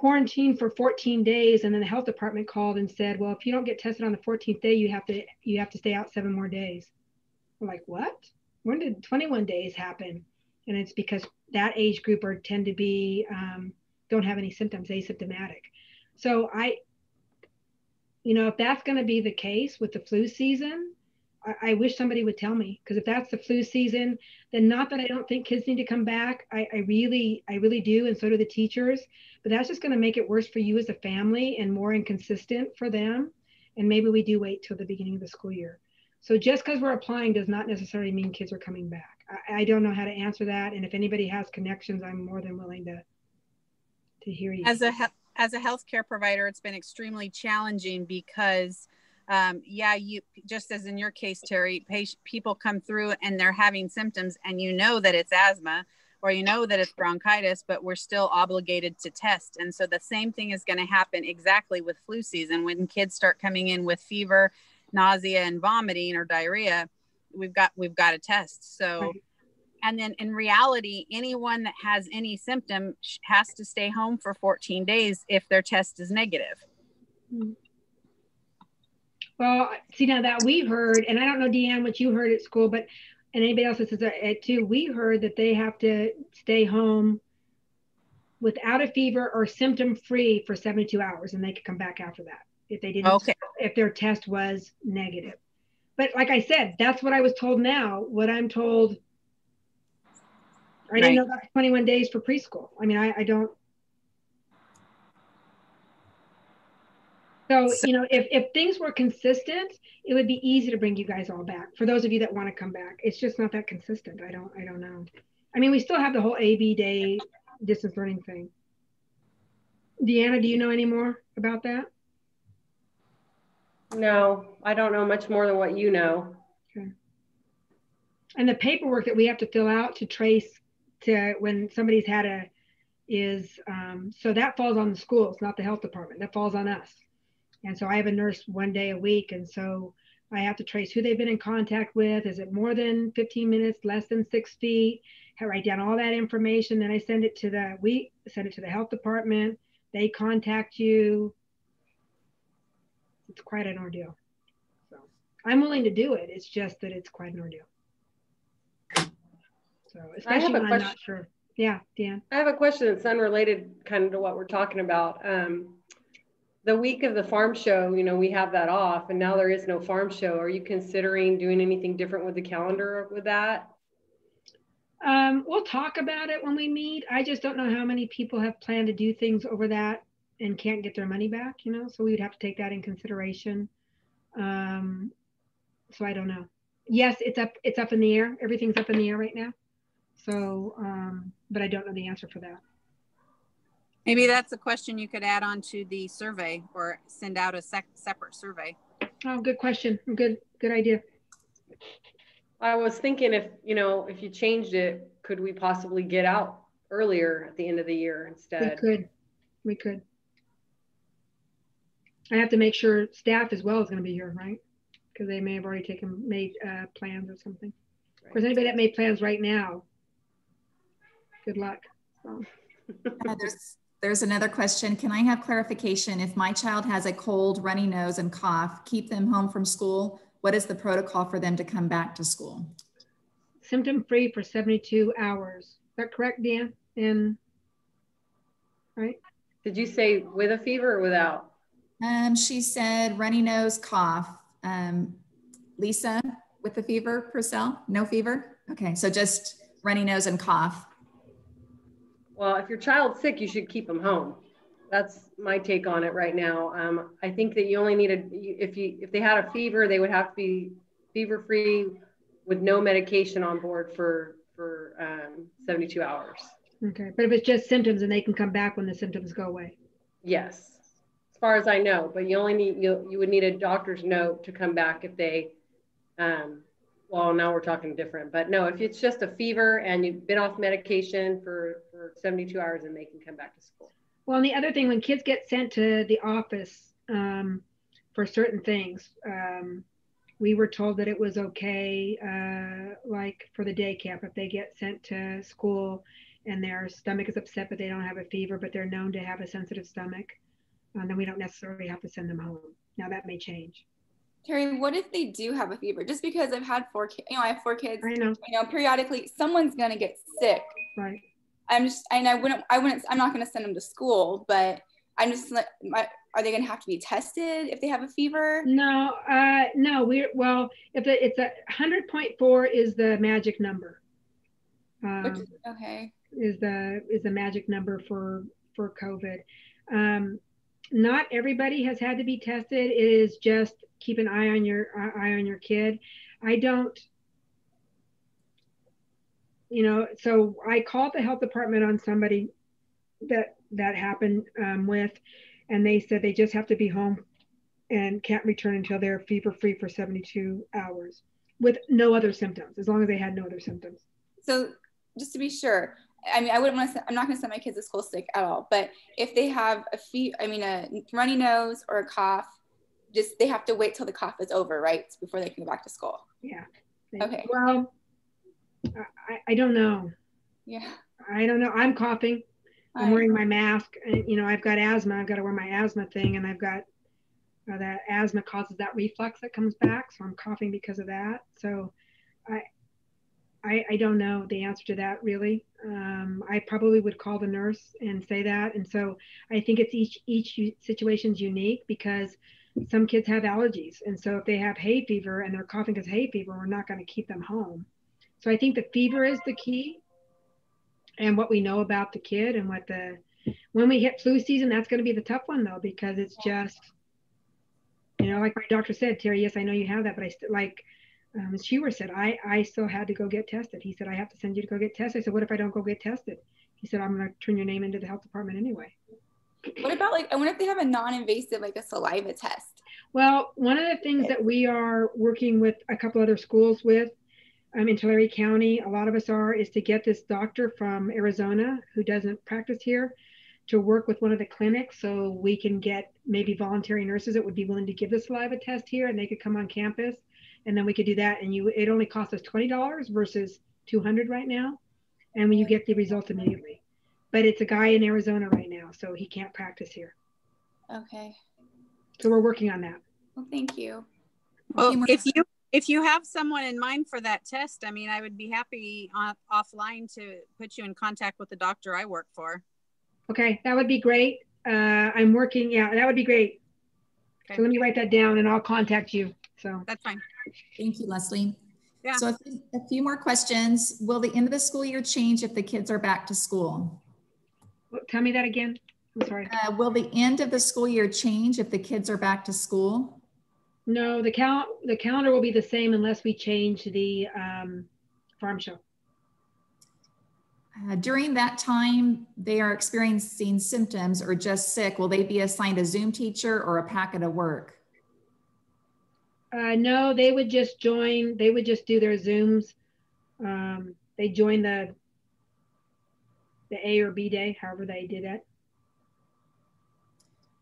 Speaker 1: quarantined for 14 days, and then the health department called and said, well, if you don't get tested on the 14th day, you have to stay out 7 more days. I'm like, what? When did 21 days happen? And it's because that age group tend to be don't have any symptoms, asymptomatic. So if that's going to be the case with the flu season, I wish somebody would tell me, because if that's the flu season, then not that I don't think kids need to come back. I really do, and so do the teachers. But that's just going to make it worse for you as a family and more inconsistent for them. And maybe we do wait till the beginning of the school year. So just because we're applying does not necessarily mean kids are coming back. I don't know how to answer that. And if anybody has connections, I'm more than willing to hear you.
Speaker 7: As a healthcare provider, it's been extremely challenging because you, just as in your case, Terry, people come through and they're having symptoms, and you know that it's asthma or you know that it's bronchitis, but we're still obligated to test. And so the same thing is going to happen exactly with flu season. When kids start coming in with fever, nausea, and vomiting or diarrhea, we've got to test. So, right. And then in reality, anyone that has any symptom has to stay home for 14 days if their test is negative.
Speaker 1: Well, see, now that we heard, and I don't know, Deanne, what you heard at school, but, and anybody else that says it too, we heard that they have to stay home without a fever or symptom free for 72 hours, and they could come back after that if they didn't, if their test was negative. But like I said, that's what I was told now. What I'm told, I didn't know about 21 days for preschool. I mean, I don't. So, if things were consistent, it would be easy to bring you guys all back. For those of you that want to come back, it's just not that consistent. I don't know. I mean, we still have the whole AB day distance learning thing. Deanna, do you know any more about that?
Speaker 8: No, I don't know much more than what you know.
Speaker 1: Okay. And the paperwork that we have to fill out to trace to when somebody's had so that falls on the schools, not the health department. That falls on us. And so I have a nurse 1 day a week. And so I have to trace who they've been in contact with. Is it more than 15 minutes, less than 6 feet? I write down all that information. Then I send it to the health department. They contact you. It's quite an ordeal. So I'm willing to do it. It's just that it's quite an ordeal. So especially when I'm not sure. Yeah, Dan.
Speaker 8: I have a question that's unrelated kind of to what we're talking about. The week of the farm show, we have that off, and now there is no farm show. Are you considering doing anything different with the calendar with that?
Speaker 1: We'll talk about it when we meet. I just don't know how many people have planned to do things over that and can't get their money back, so we would have to take that in consideration. So I don't know. Yes, it's up in the air. Everything's up in the air right now. So, but I don't know the answer for that.
Speaker 7: Maybe that's a question you could add on to the survey or send out a separate survey.
Speaker 1: Oh, good question. Good idea.
Speaker 8: I was thinking if you changed it, could we possibly get out earlier at the end of the year instead?
Speaker 1: We could. I have to make sure staff as well is going to be here, right? Because they may have already made plans or something. Right. Of course, anybody that made plans right now, good luck. So.
Speaker 4: There's another question. Can I have clarification? If my child has a cold, runny nose, and cough, keep them home from school. What is the protocol for them to come back to school?
Speaker 1: Symptom free for 72 hours. Is that correct, Dan? Right?
Speaker 8: Did you say with a fever or without?
Speaker 4: She said runny nose, cough. Lisa, with the fever, Purcell? No fever? Okay, so just runny nose and cough.
Speaker 8: Well, if your child's sick, you should keep them home. That's my take on it right now. I think that you only need if they had a fever, they would have to be fever-free with no medication on board for 72 hours.
Speaker 1: Okay, but if it's just symptoms, and they can come back when the symptoms go away.
Speaker 8: Yes, as far as I know, but you would need a doctor's note to come back if they. Well, now we're talking different, but no, if it's just a fever and you've been off medication for 72 hours, and they can come back to school.
Speaker 1: Well, and the other thing, when kids get sent to the office for certain things, we were told that it was okay, like for the day camp, if they get sent to school and their stomach is upset, but they don't have a fever, but they're known to have a sensitive stomach, then we don't necessarily have to send them home. Now that may change.
Speaker 9: Terry, what if they do have a fever? Just because I've had 4 kids, I have 4 kids.
Speaker 1: I know.
Speaker 9: Periodically someone's gonna get sick.
Speaker 1: Right.
Speaker 9: I'm not gonna send them to school, but I'm just like, are they gonna have to be tested if they have a fever?
Speaker 1: No, no. If it's 100.4 is the magic number.
Speaker 9: Okay.
Speaker 1: Is the magic number for COVID. Not everybody has had to be tested. It is just keep an eye on your kid. I don't, so I called the health department on somebody that happened with, and they said they just have to be home and can't return until they're fever free for 72 hours with no other symptoms, as long as they had no other symptoms.
Speaker 9: So just to be sure, I mean, I'm not going to send my kids to school sick at all, but if they have a runny nose or a cough, they have to wait till the cough is over, right? Before they can go back to school.
Speaker 1: Yeah.
Speaker 9: Okay.
Speaker 1: Well, I don't know.
Speaker 9: Yeah.
Speaker 1: I don't know. I'm coughing. I'm wearing my mask. And, I've got asthma. I've got to wear my asthma thing, and I've got that asthma causes that reflux that comes back. So I'm coughing because of that. So I don't know the answer to that really. I probably would call the nurse and say that. And so I think it's each situation's unique, because some kids have allergies. And so if they have hay fever and they're coughing because hay fever, we're not going to keep them home. So I think the fever is the key, and what we know about the kid, and when we hit flu season, that's going to be the tough one though, because it's just, like my doctor said, Terry, yes, I know you have that, but I still as Shewer said, I still had to go get tested. He said, I have to send you to go get tested. I said, what if I don't go get tested? He said, I'm going to turn your name into the health department anyway.
Speaker 9: What about I wonder if they have a non-invasive, like a saliva test?
Speaker 1: Well, one of the things that we are working with a couple other schools with in Tulare County, a lot of us is to get this doctor from Arizona who doesn't practice here to work with one of the clinics, so we can get maybe voluntary nurses that would be willing to give the saliva test here, and they could come on campus. And then we could do that, and it only costs us $20 versus $200 right now, and when you get the results immediately. But it's a guy in Arizona right now, so he can't practice here.
Speaker 9: Okay.
Speaker 1: So we're working on that.
Speaker 9: Well, thank you.
Speaker 7: Well, if you have someone in mind for that test, I mean, I would be happy offline to put you in contact with the doctor I work for.
Speaker 1: Okay, that would be great. I'm working. Yeah, that would be great. Okay. So let me write that down, and I'll contact you. So
Speaker 7: that's fine.
Speaker 4: Thank you, Leslie.
Speaker 7: Yeah.
Speaker 4: So a few more questions. Will the end of the school year change if the kids are back to school?
Speaker 1: Tell me that again. I'm sorry.
Speaker 4: Will the end of the school year change if the kids are back to school?
Speaker 1: No, the calendar will be the same unless we change the farm show.
Speaker 4: During that time, they are experiencing symptoms or just sick. Will they be assigned a Zoom teacher or a packet of work?
Speaker 1: No, they would just join. They would just do their Zooms. They join the A or B day, however they did it.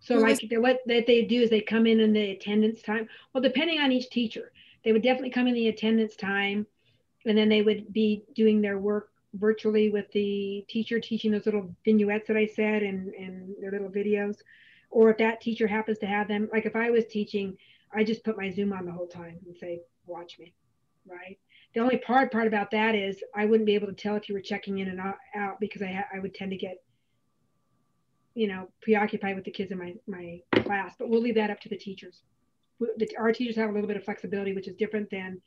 Speaker 1: So what they do is they come in the attendance time. Well, depending on each teacher, they would definitely come in the attendance time, and then they would be doing their work virtually with the teacher teaching those little vignettes that I said and their little videos. Or if that teacher happens to have them, like if I was teaching, I just put my Zoom on the whole time and say, watch me, right? The only hard part about that is I wouldn't be able to tell if you were checking in and out because I would tend to get, preoccupied with the kids in my class, but we'll leave that up to the teachers. Our teachers have a little bit of flexibility, which is different than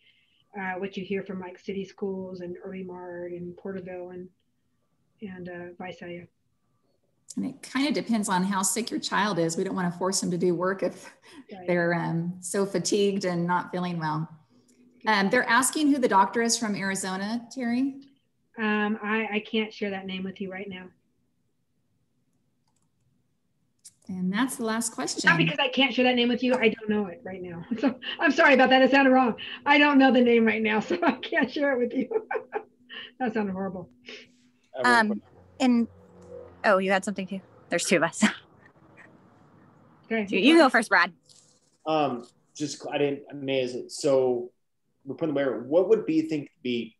Speaker 1: what you hear from like city schools and Early Mart and Porterville and Visalia.
Speaker 4: And it kind of depends on how sick your child is. We don't want to force them to do work if they're so fatigued and not feeling well. They're asking who the doctor is from Arizona, Terry.
Speaker 1: I can't share that name with you right now.
Speaker 4: And that's the last question.
Speaker 1: Not because I can't share that name with you. I don't know it right now. So I'm sorry about that. It sounded wrong. I don't know the name right now, so I can't share it with you. That sounded horrible.
Speaker 10: Oh, you had something too? There's two of us.
Speaker 1: Okay.
Speaker 10: You go first, Brad.
Speaker 11: So we're putting where, what would be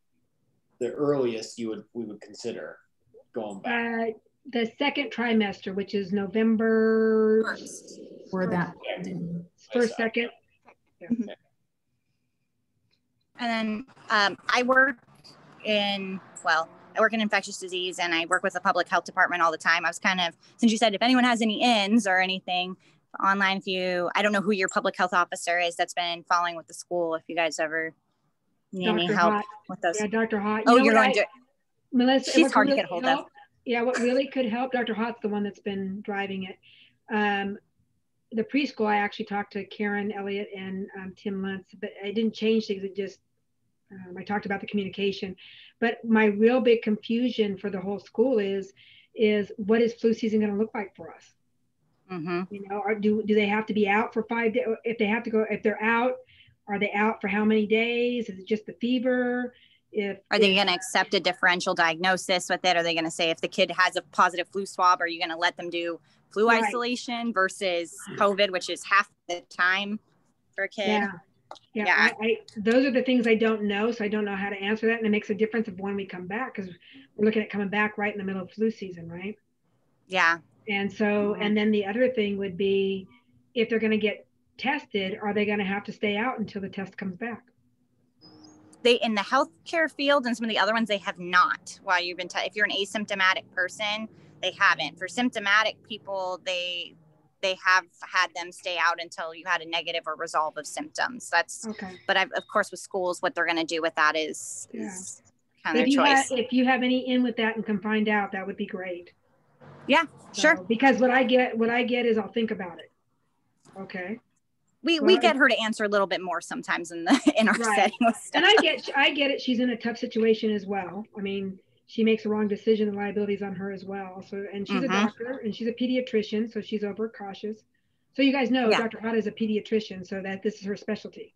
Speaker 11: the earliest we would consider? going back?
Speaker 1: The second trimester, which is November
Speaker 4: First, or that
Speaker 1: first, second.
Speaker 2: Yeah.
Speaker 10: And then I work in infectious disease, and I work with the public health department all the time. I was kind of, since you said if anyone has any ins or anything online, I don't know who your public health officer is that's been following with the school, if you guys ever need any help with those.
Speaker 1: Yeah, Dr. Hott.
Speaker 10: Oh, you're going to,
Speaker 1: Melissa,
Speaker 10: she's hard to get hold of.
Speaker 1: Yeah, what really could help, Dr. Hott's the one that's been driving it. The preschool, I actually talked to Karen Elliott and Tim Lentz, but I didn't change things. It just, I talked about the communication. But my real big confusion for the whole school is what is flu season going to look like for us?
Speaker 10: Mm-hmm.
Speaker 1: You know, or do they have to be out for 5 days? If they have to go, if they're out, are they out for how many days? Is it just the fever?
Speaker 10: Are they going to accept a differential diagnosis with it? Are they going to say if the kid has a positive flu swab, are you going to let them do flu isolation versus COVID, which is half the time for a kid?
Speaker 1: Yeah. Those are the things I don't know. So I don't know how to answer that. And it makes a difference of when we come back, because we're looking at coming back right in the middle of flu season, right?
Speaker 10: Yeah.
Speaker 1: And so, and then the other thing would be, if they're going to get tested, are they going to have to stay out until the test comes back?
Speaker 10: They, in the healthcare field and some of the other ones, they have not. While you've been, if you're an asymptomatic person, they haven't. For symptomatic people, they have had them stay out until you had a negative or resolve of symptoms. That's okay. But of course, with schools, what they're going to do with that is kind of their choice.
Speaker 1: If you have any in with that and can find out, that would be great.
Speaker 10: Yeah, sure.
Speaker 1: Because what I get is I'll think about it. Okay.
Speaker 10: We get her to answer a little bit more sometimes in our setting with stuff.
Speaker 1: And I get it. She's in a tough situation as well. I mean, she makes a wrong decision, the liability's on her as well. So, and she's a doctor and she's a pediatrician, so she's overcautious. So you guys know Dr. Hott is a pediatrician, so that this is her specialty.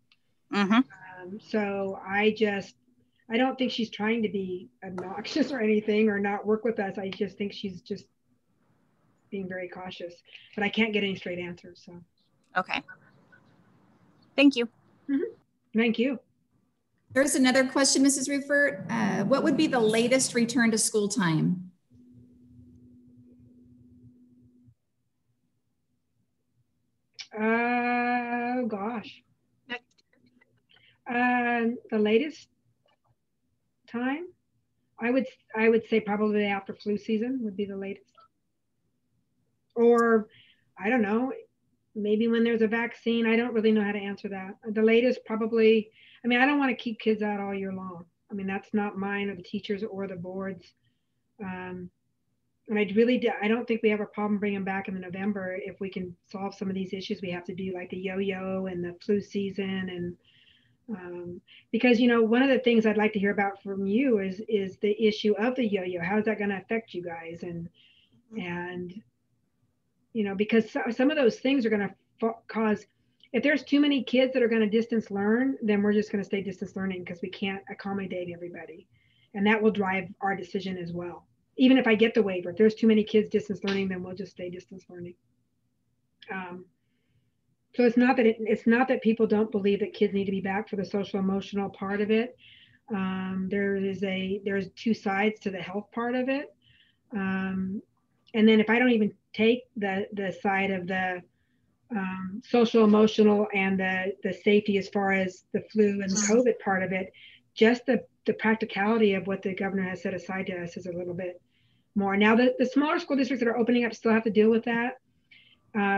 Speaker 1: So I don't think she's trying to be obnoxious or anything or not work with us. I just think she's just being very cautious, but I can't get any straight answers. So.
Speaker 10: Okay. Thank you.
Speaker 1: Thank you.
Speaker 4: There's another question, Mrs. Rufert. What would be the latest return to school time?
Speaker 1: Gosh. The latest time, I would say probably after flu season would be the latest. Or I don't know, maybe when there's a vaccine. I don't really know how to answer that. The latest probably, I mean, I don't want to keep kids out all year long. I mean, that's not mine or the teachers or the boards. And I don't think we have a problem bringing them back in the November if we can solve some of these issues we have to do, like the yo-yo and the flu season. And because, you know, one of the things I'd like to hear about from you is the issue of the yo-yo. How is that going to affect you guys? And you know, because some of those things are going to cause, if there's too many kids that are going to distance learn, then we're just going to stay distance learning because we can't accommodate everybody. And that will drive our decision as well. Even if I get the waiver, if there's too many kids distance learning, then we'll just stay distance learning. So it's not that people don't believe that kids need to be back for the social emotional part of it. There's two sides to the health part of it. And then if I don't even take the side of the social emotional and the safety as far as the flu and the COVID part of it, just the practicality of what the governor has set aside to us is a little bit more. Now the smaller school districts that are opening up still have to deal with that.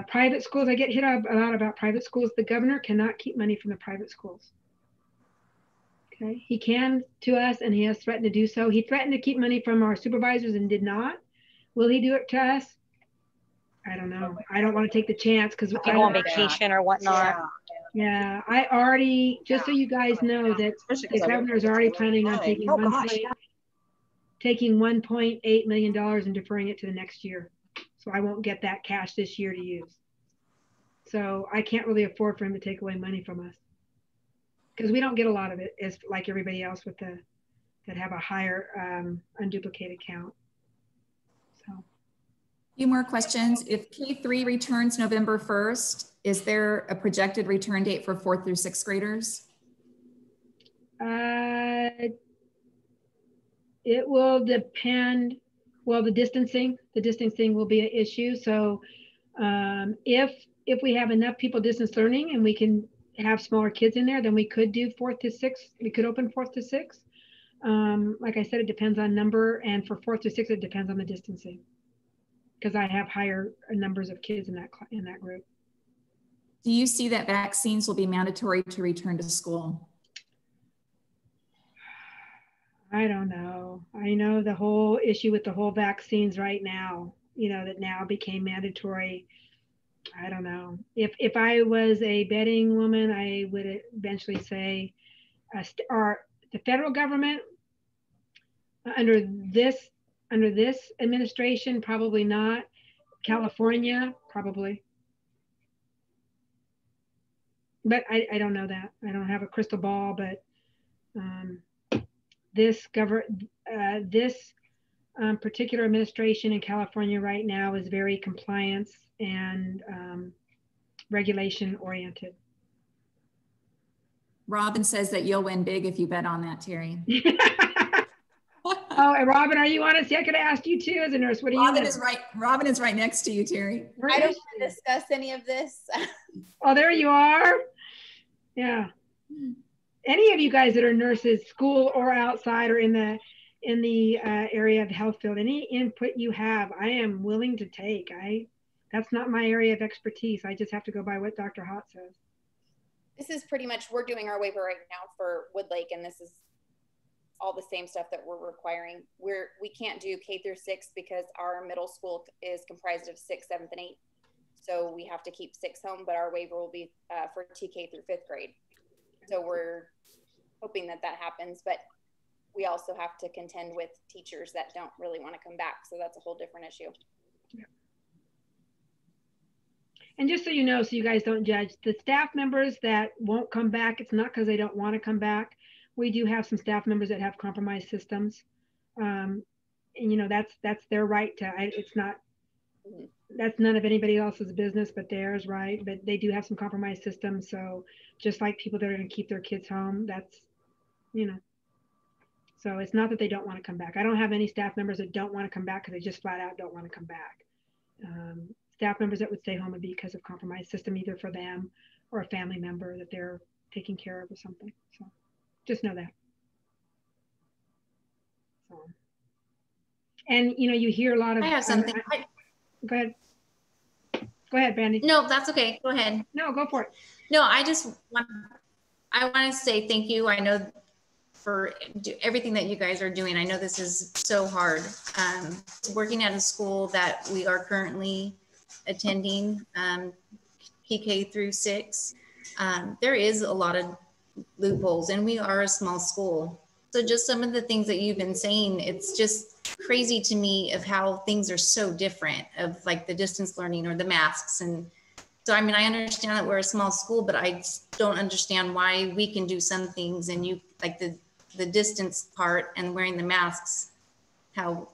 Speaker 1: Private schools, I get hit up a lot about private schools. The governor cannot keep money from the private schools. Okay, he can to us, and he has threatened to do so. He threatened to keep money from our supervisors and did not. Will he do it to us? I don't know. I don't want to take the chance because I
Speaker 12: go on vacation or whatnot.
Speaker 1: Yeah, I already, just so you guys know that the governor is already planning on taking $1.8 million and deferring it to the next year. So I won't get that cash this year to use. So I can't really afford for him to take away money from us because we don't get a lot of it as like everybody else with that have a higher unduplicated count. So.
Speaker 4: A few more questions. If K3 returns November 1st, is there a projected return date for 4th through 6th graders?
Speaker 1: It will depend. Well, the distancing will be an issue. So if we have enough people distance learning and we can have smaller kids in there, then we could do 4th to 6th. We could open 4th to 6th. Like I said, it depends on number, and for 4th to 6th, it depends on the distancing, because I have higher numbers of kids in that group.
Speaker 4: Do you see that vaccines will be mandatory to return to school?
Speaker 1: I don't know. I know the whole issue with the whole vaccines right now, you know, that now became mandatory. I don't know. If I was a betting woman, I would eventually say, or the federal government under this administration, probably not. California, probably. But I don't know that. I don't have a crystal ball, but this particular administration in California right now is very compliance and regulation oriented.
Speaker 4: Robin says that you'll win big if you bet on that, Terry.
Speaker 1: Oh, and Robin, are you on it? See, I could have asked you too as a nurse. What do you think?
Speaker 4: Robin is right next to you, Terry.
Speaker 9: I don't want to discuss any of this.
Speaker 1: Oh, there you are. Yeah. Any of you guys that are nurses, school or outside, or in the area of the health field, any input you have, I am willing to take. That's not my area of expertise. I just have to go by what Dr. Hott says.
Speaker 9: This is pretty much, we're doing our waiver right now for Woodlake, and this is all the same stuff that we're requiring. We can't do K through 6 because our middle school is comprised of 6th, 7th, and 8th. So we have to keep 6 home, but our waiver will be for TK through 5th grade. So we're hoping that happens, but we also have to contend with teachers that don't really want to come back. So that's a whole different issue.
Speaker 1: Yeah. And just so you know, so you guys don't judge, the staff members that won't come back, it's not because they don't want to come back. We do have some staff members that have compromised systems. And you know, that's their right to, it's not, that's none of anybody else's business but theirs, right? But they do have some compromised systems. So just like people that are going to keep their kids home, that's, you know, so it's not that they don't want to come back. I don't have any staff members that don't want to come back because they just flat out don't want to come back. Staff members that would stay home would be because of compromised system, either for them or a family member that they're taking care of or something. So just know that. So, and you know, you hear a lot of.
Speaker 11: I have something.
Speaker 1: Go ahead. Go ahead, Brandy.
Speaker 11: No, that's okay. Go ahead.
Speaker 1: No, go for it.
Speaker 11: No, I want to say thank you. I know for everything that you guys are doing. I know this is so hard. Working at a school that we are currently attending, PK through 6, there is a lot of loopholes, and we are a small school. So just some of the things that you've been saying, it's just crazy to me of how things are so different, of like the distance learning or the masks. And so, I mean, I understand that we're a small school, but I just don't understand why we can do some things and you, like the distance part and wearing the masks, how,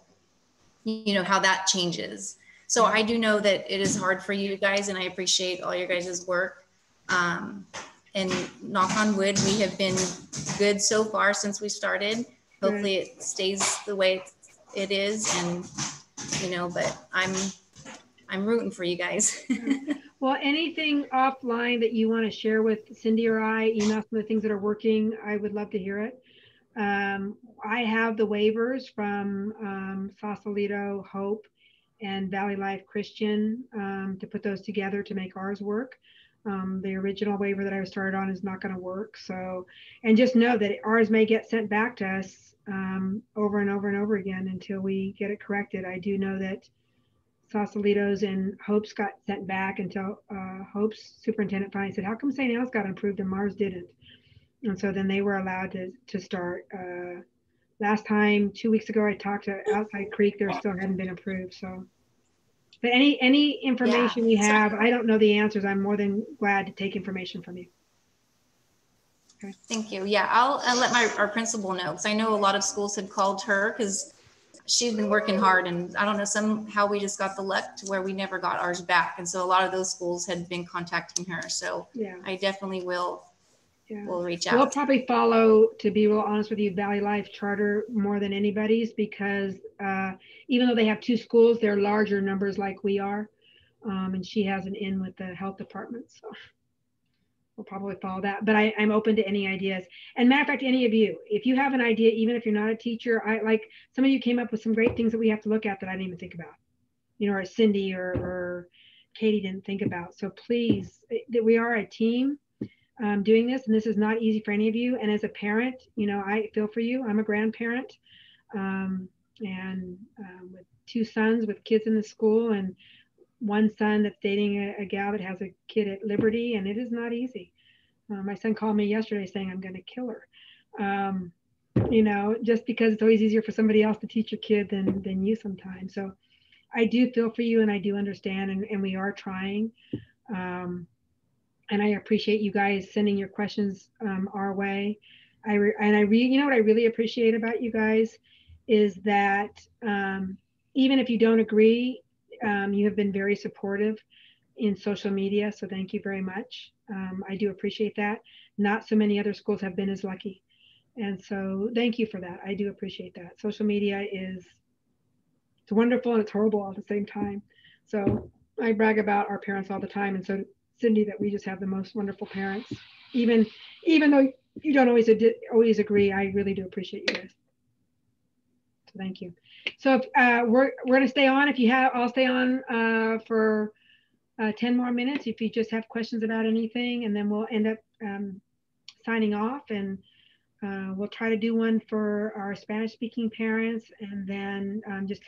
Speaker 11: you know, how that changes. So I do know that it is hard for you guys, and I appreciate all your guys' work. And knock on wood, we have been good so far since we started. Hopefully it stays the way it is, and you know, but I'm rooting for you guys.
Speaker 1: Well, anything offline that you want to share with Cindy or I, email some of the things that are working, I would love to hear it. I have the waivers from Sausalito, Hope, and Valley Life Christian to put those together to make ours work. The original waiver that I started on is not going to work. So, and just know that ours may get sent back to us over and over and over again until we get it corrected. I do know that Sausalito's and Hope's got sent back until Hope's superintendent finally said, how come St. Anne's got approved and Mars didn't? And so then they were allowed to start. Last time, 2 weeks ago, I talked to Outside Creek, there still hadn't been approved. So, but any information you have, I don't know the answers. I'm more than glad to take information from you. Okay.
Speaker 11: Thank you. Yeah, I'll let our principal know, because I know a lot of schools had called her because she's been working hard, and I don't know, somehow we just got the luck to where we never got ours back. And so a lot of those schools had been contacting her. So yeah, I definitely will reach out.
Speaker 1: We'll probably follow, to be real honest with you, Valley Life Charter more than anybody's, because even though they have 2 schools, they're larger numbers like we are. And she has an in with the health department. So we'll probably follow that, but I'm open to any ideas. And matter of fact, any of you, if you have an idea, even if you're not a teacher, like some of you came up with some great things that we have to look at that I didn't even think about, you know, or Cindy or Katie didn't think about. So please, that we are a team doing this, and this is not easy for any of you. And as a parent, you know, I feel for you. I'm a grandparent, and with 2 sons with kids in the school, and 1 son that's dating a gal that has a kid at Liberty, and it is not easy. My son called me yesterday saying, I'm going to kill her. You know, just because it's always easier for somebody else to teach your kid than you sometimes. So I do feel for you, and I do understand, and we are trying. And I appreciate you guys sending your questions our way. You know what I really appreciate about you guys is that even if you don't agree, you have been very supportive in social media. So thank you very much. I do appreciate that. Not so many other schools have been as lucky. And so thank you for that. I do appreciate that. Social media it's wonderful and it's horrible all at the same time. So I brag about our parents all the time. And so Cindy, that we just have the most wonderful parents. Even though you don't always agree, I really do appreciate you guys. So thank you. So we're going to stay on. If you have, I'll stay on for 10 more minutes if you just have questions about anything, and then we'll end up signing off, and we'll try to do one for our Spanish speaking parents, and then just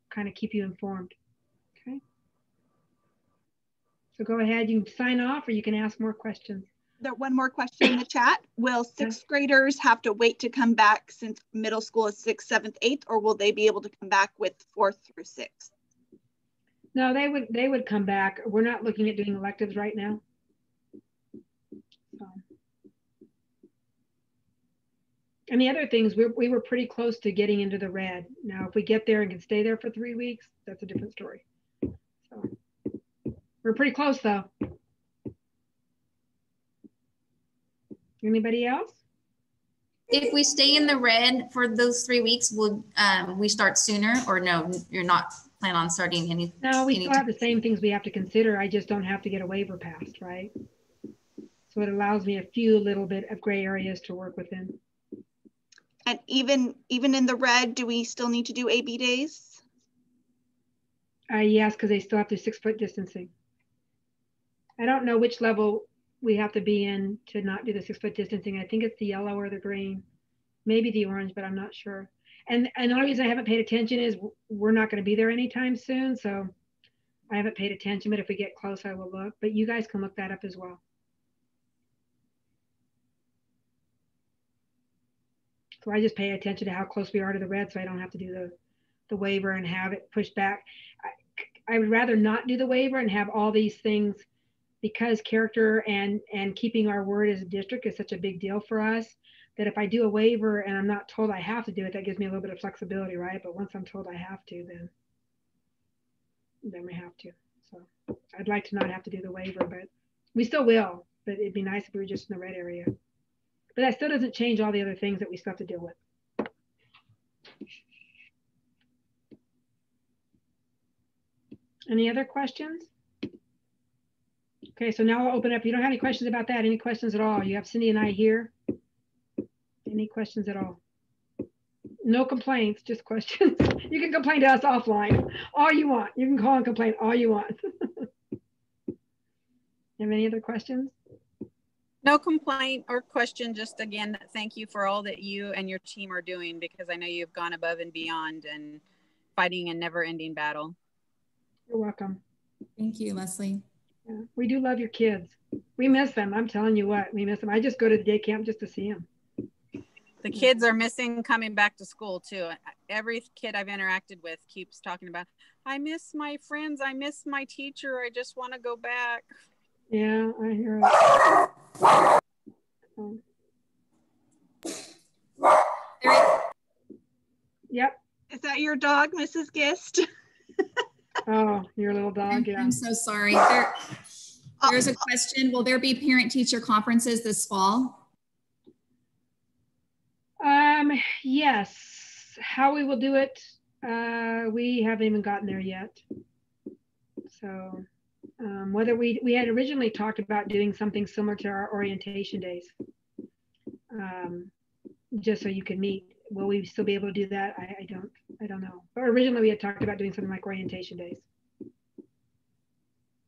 Speaker 1: kind of keep you informed. Okay. So go ahead, you can sign off or you can ask more questions.
Speaker 2: There one more question in the chat. Will 6th graders have to wait to come back since middle school is 6th, 7th, 8th, or will they be able to come back with 4th through 6th?
Speaker 1: No, they would come back. We're not looking at doing electives right now. So. And the other things, we were pretty close to getting into the red. Now, if we get there and can stay there for 3 weeks, that's a different story. So we're pretty close though. Anybody else?
Speaker 11: If we stay in the red for those 3 weeks, will we start sooner, or no, you're not planning on starting any?
Speaker 1: No, we still have the same things we have to consider. I just don't have to get a waiver passed, right? So it allows me a few little bit of gray areas to work within.
Speaker 2: And even in the red, do we still need to do AB days?
Speaker 1: Yes, because they still have to 6-foot distancing. I don't know which level we have to be in to not do the 6-foot distancing. I think it's the yellow or the green, maybe the orange, but I'm not sure. And the only reason I haven't paid attention is we're not going to be there anytime soon. So I haven't paid attention, but if we get close, I will look. But you guys can look that up as well. So I just pay attention to how close we are to the red, so I don't have to do the waiver and have it pushed back. I would rather not do the waiver and have all these things, because character and keeping our word as a district is such a big deal for us, that if I do a waiver and I'm not told I have to do it, that gives me a little bit of flexibility, right? But once I'm told I have to, then we have to. So I'd like to not have to do the waiver, but we still will. But it'd be nice if we were just in the red area. But that still doesn't change all the other things that we still have to deal with. Any other questions? Okay, so now I'll open up. You don't have any questions about that? Any questions at all? You have Cindy and I here. Any questions at all? No complaints, just questions. You can complain to us offline all you want. You can call and complain all you want. Have any other questions?
Speaker 7: No complaint or question, just again, thank you for all that you and your team are doing, because I know you've gone above and beyond and fighting a never-ending battle.
Speaker 1: You're welcome.
Speaker 4: Thank you, Leslie.
Speaker 1: Yeah, we do love your kids. We miss them. I'm telling you what, we miss them. I just go to the day camp just to see them.
Speaker 7: The kids are missing coming back to school too. Every kid I've interacted with keeps talking about, I miss my friends. I miss my teacher. I just want to go back.
Speaker 1: Yeah, I hear it. Yep.
Speaker 2: Is that your dog, Mrs. Gist?
Speaker 1: Oh, your little dog, yeah.
Speaker 4: I'm so sorry. There's a question. Will there be parent-teacher conferences this fall?
Speaker 1: Yes. How we will do it, We haven't even gotten there yet. So whether we had originally talked about doing something similar to our orientation days, just so you could meet. Will we still be able to do that? I don't know. But originally we had talked about doing something like orientation days.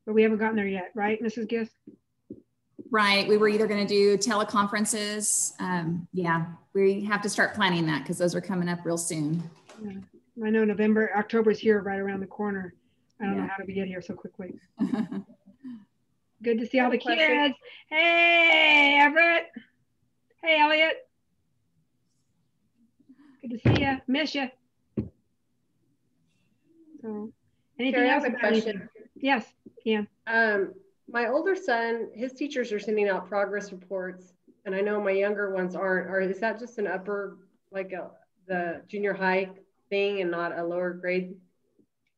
Speaker 1: But we haven't gotten there yet, right, Mrs. Gist?
Speaker 4: Right. We were either going to do teleconferences. Yeah, we have to start planning that because those are coming up real soon.
Speaker 1: Yeah. I know October is here right around the corner. I don't know how did we get here so quickly. Good to see all the kids. Hey, Everett. Hey, Elliot. Good to see you. Miss you. So, anything
Speaker 8: Carrie,
Speaker 1: else?
Speaker 8: I have a question.
Speaker 1: Yes, yeah.
Speaker 8: My older son, his teachers are sending out progress reports, and I know my younger ones aren't. Is that just an upper, like the junior high thing and not a lower grade?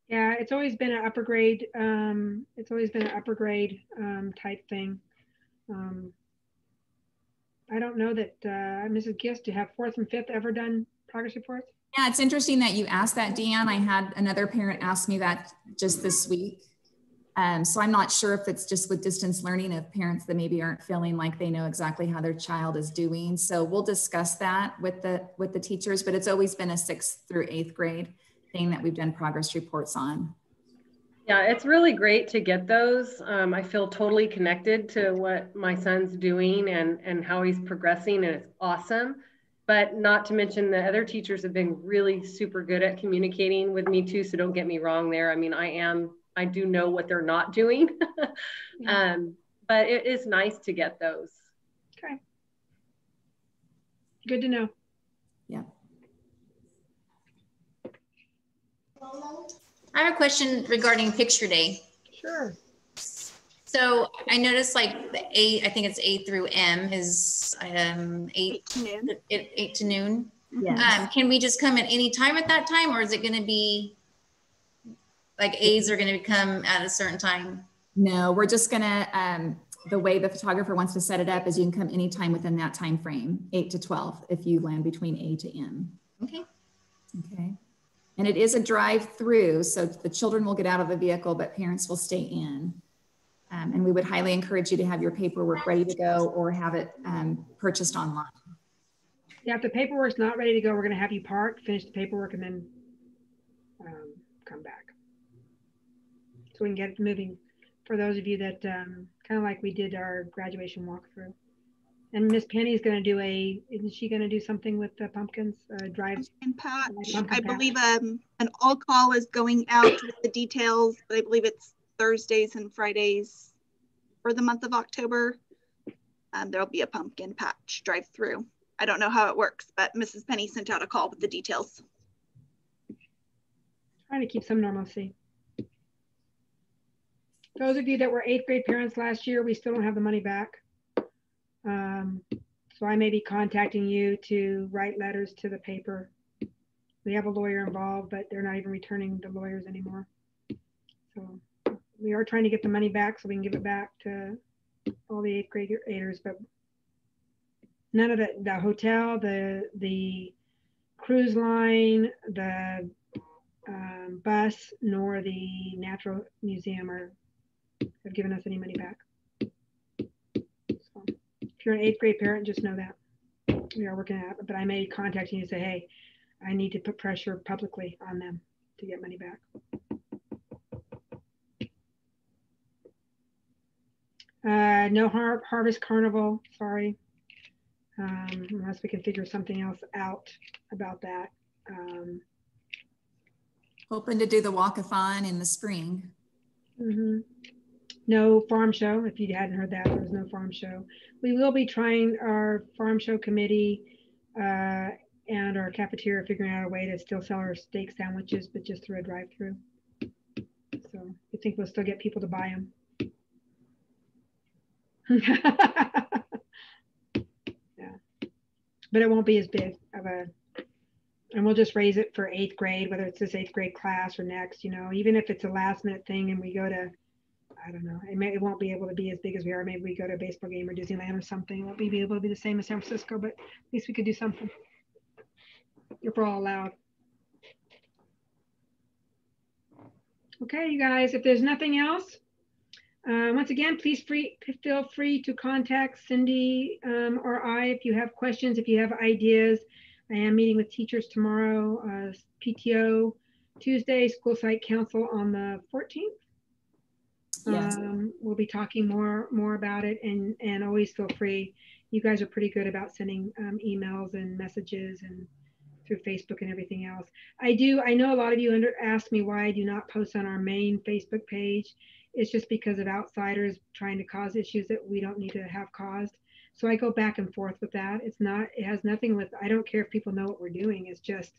Speaker 1: Yeah, it's always been an upper grade. Type thing. I don't know that Mrs. Gist, do you have 4th and 5th ever done progress reports?
Speaker 4: Yeah, it's interesting that you asked that, Deanne. I had another parent ask me that just this week. So I'm not sure if it's just with distance learning of parents that maybe aren't feeling like they know exactly how their child is doing. So we'll discuss that with the teachers, but it's always been a 6th through 8th grade thing that we've done progress reports on.
Speaker 8: Yeah, it's really great to get those. I feel totally connected to what my son's doing and how he's progressing, and it's awesome. But not to mention the other teachers have been really super good at communicating with me too. So don't get me wrong there. I mean, I do know what they're not doing, but it is nice to get those.
Speaker 1: Okay. Good to know.
Speaker 4: Yeah.
Speaker 11: I have a question regarding picture day.
Speaker 1: Sure.
Speaker 11: So I noticed like the 8, I think it's 8 through M is 8 to noon. 8 to noon.
Speaker 4: Yes.
Speaker 11: Can we just come at any time at that time, or is it going to be like A's are going to come at a certain time?
Speaker 4: No, we're just going to, the way the photographer wants to set it up is you can come anytime within that time frame, 8 to 12, if you land between A to M.
Speaker 11: Okay.
Speaker 4: Okay. And it is a drive-through, so the children will get out of the vehicle, but parents will stay in. And we would highly encourage you to have your paperwork ready to go or have it purchased online.
Speaker 1: Yeah, if the paperwork's not ready to go, we're going to have you park, finish the paperwork, and then come back. So we can get it moving for those of you that kind of like we did our graduation walkthrough. And Miss Penny's going to do isn't she going to do something with the pumpkins? Pumpkin
Speaker 2: patch. I believe an all call is going out with the details, but I believe it's Thursdays and Fridays for the month of October. There'll be a pumpkin patch drive through. I don't know how it works, but Mrs. Penny sent out a call with the details.
Speaker 1: Trying to keep some normalcy. Those of you that were 8th grade parents last year, we still don't have the money back. So I may be contacting you to write letters to the paper. We have a lawyer involved, but they're not even returning the lawyers anymore. So we are trying to get the money back so we can give it back to all the 8th graders, but none of the hotel, the cruise line, the bus, nor the Natural Museum have given us any money back. So if you're an 8th grade parent, just know that we are working at it, but I may contact you and say, hey, I need to put pressure publicly on them to get money back. No Harvest Carnival, sorry. Unless we can figure something else out about that.
Speaker 4: Hoping to do the walkathon in the spring.
Speaker 1: Mm-hmm. No farm show. If you hadn't heard that, there was no farm show. We will be trying our farm show committee and our cafeteria, figuring out a way to still sell our steak sandwiches, but just through a drive-through. So I think we'll still get people to buy them. Yeah, but it won't be as big of a, and we'll just raise it for 8th grade, whether it's this 8th grade class or next, you know, even if it's a last minute thing and we go to, I don't know, it won't be able to be as big as we are. Maybe we go to a baseball game or Disneyland or something. It won't be able to be the same as San Francisco, but at least we could do something if we're all allowed. Okay, you guys, if there's nothing else, once again, please feel free to contact Cindy or I if you have questions, if you have ideas. I am meeting with teachers tomorrow, PTO Tuesday, school site council on the 14th.
Speaker 4: Yes.
Speaker 1: We'll be talking more about it, and always feel free. You guys are pretty good about sending emails and messages and through Facebook and everything else. I know a lot of you asked me why I do not post on our main Facebook page. It's just because of outsiders trying to cause issues that we don't need to have caused. So I go back and forth with that. It has nothing with, I don't care if people know what we're doing. It's just,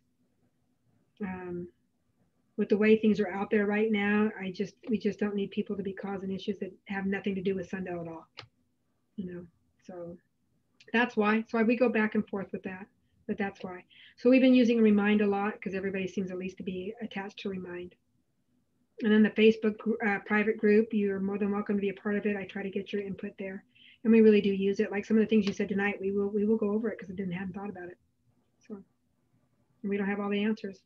Speaker 1: with the way things are out there right now, we just don't need people to be causing issues that have nothing to do with Sundell at all. You know, so that's why. So we go back and forth with that, but that's why. So we've been using Remind a lot because everybody seems at least to be attached to Remind. And then the Facebook private group, you're more than welcome to be a part of it. I try to get your input there, and we really do use it. Like some of the things you said tonight, we will go over it because I hadn't thought about it. So we don't have all the answers.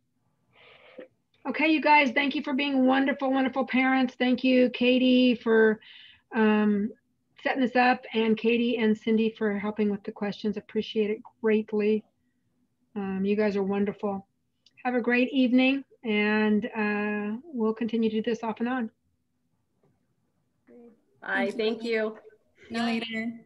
Speaker 1: Okay, you guys, thank you for being wonderful, wonderful parents. Thank you, Katie, for setting this up, and Katie and Cindy for helping with the questions. Appreciate it greatly. You guys are wonderful. Have a great evening, and we'll continue to do this off and on.
Speaker 8: Bye. Thank you.
Speaker 9: See you later.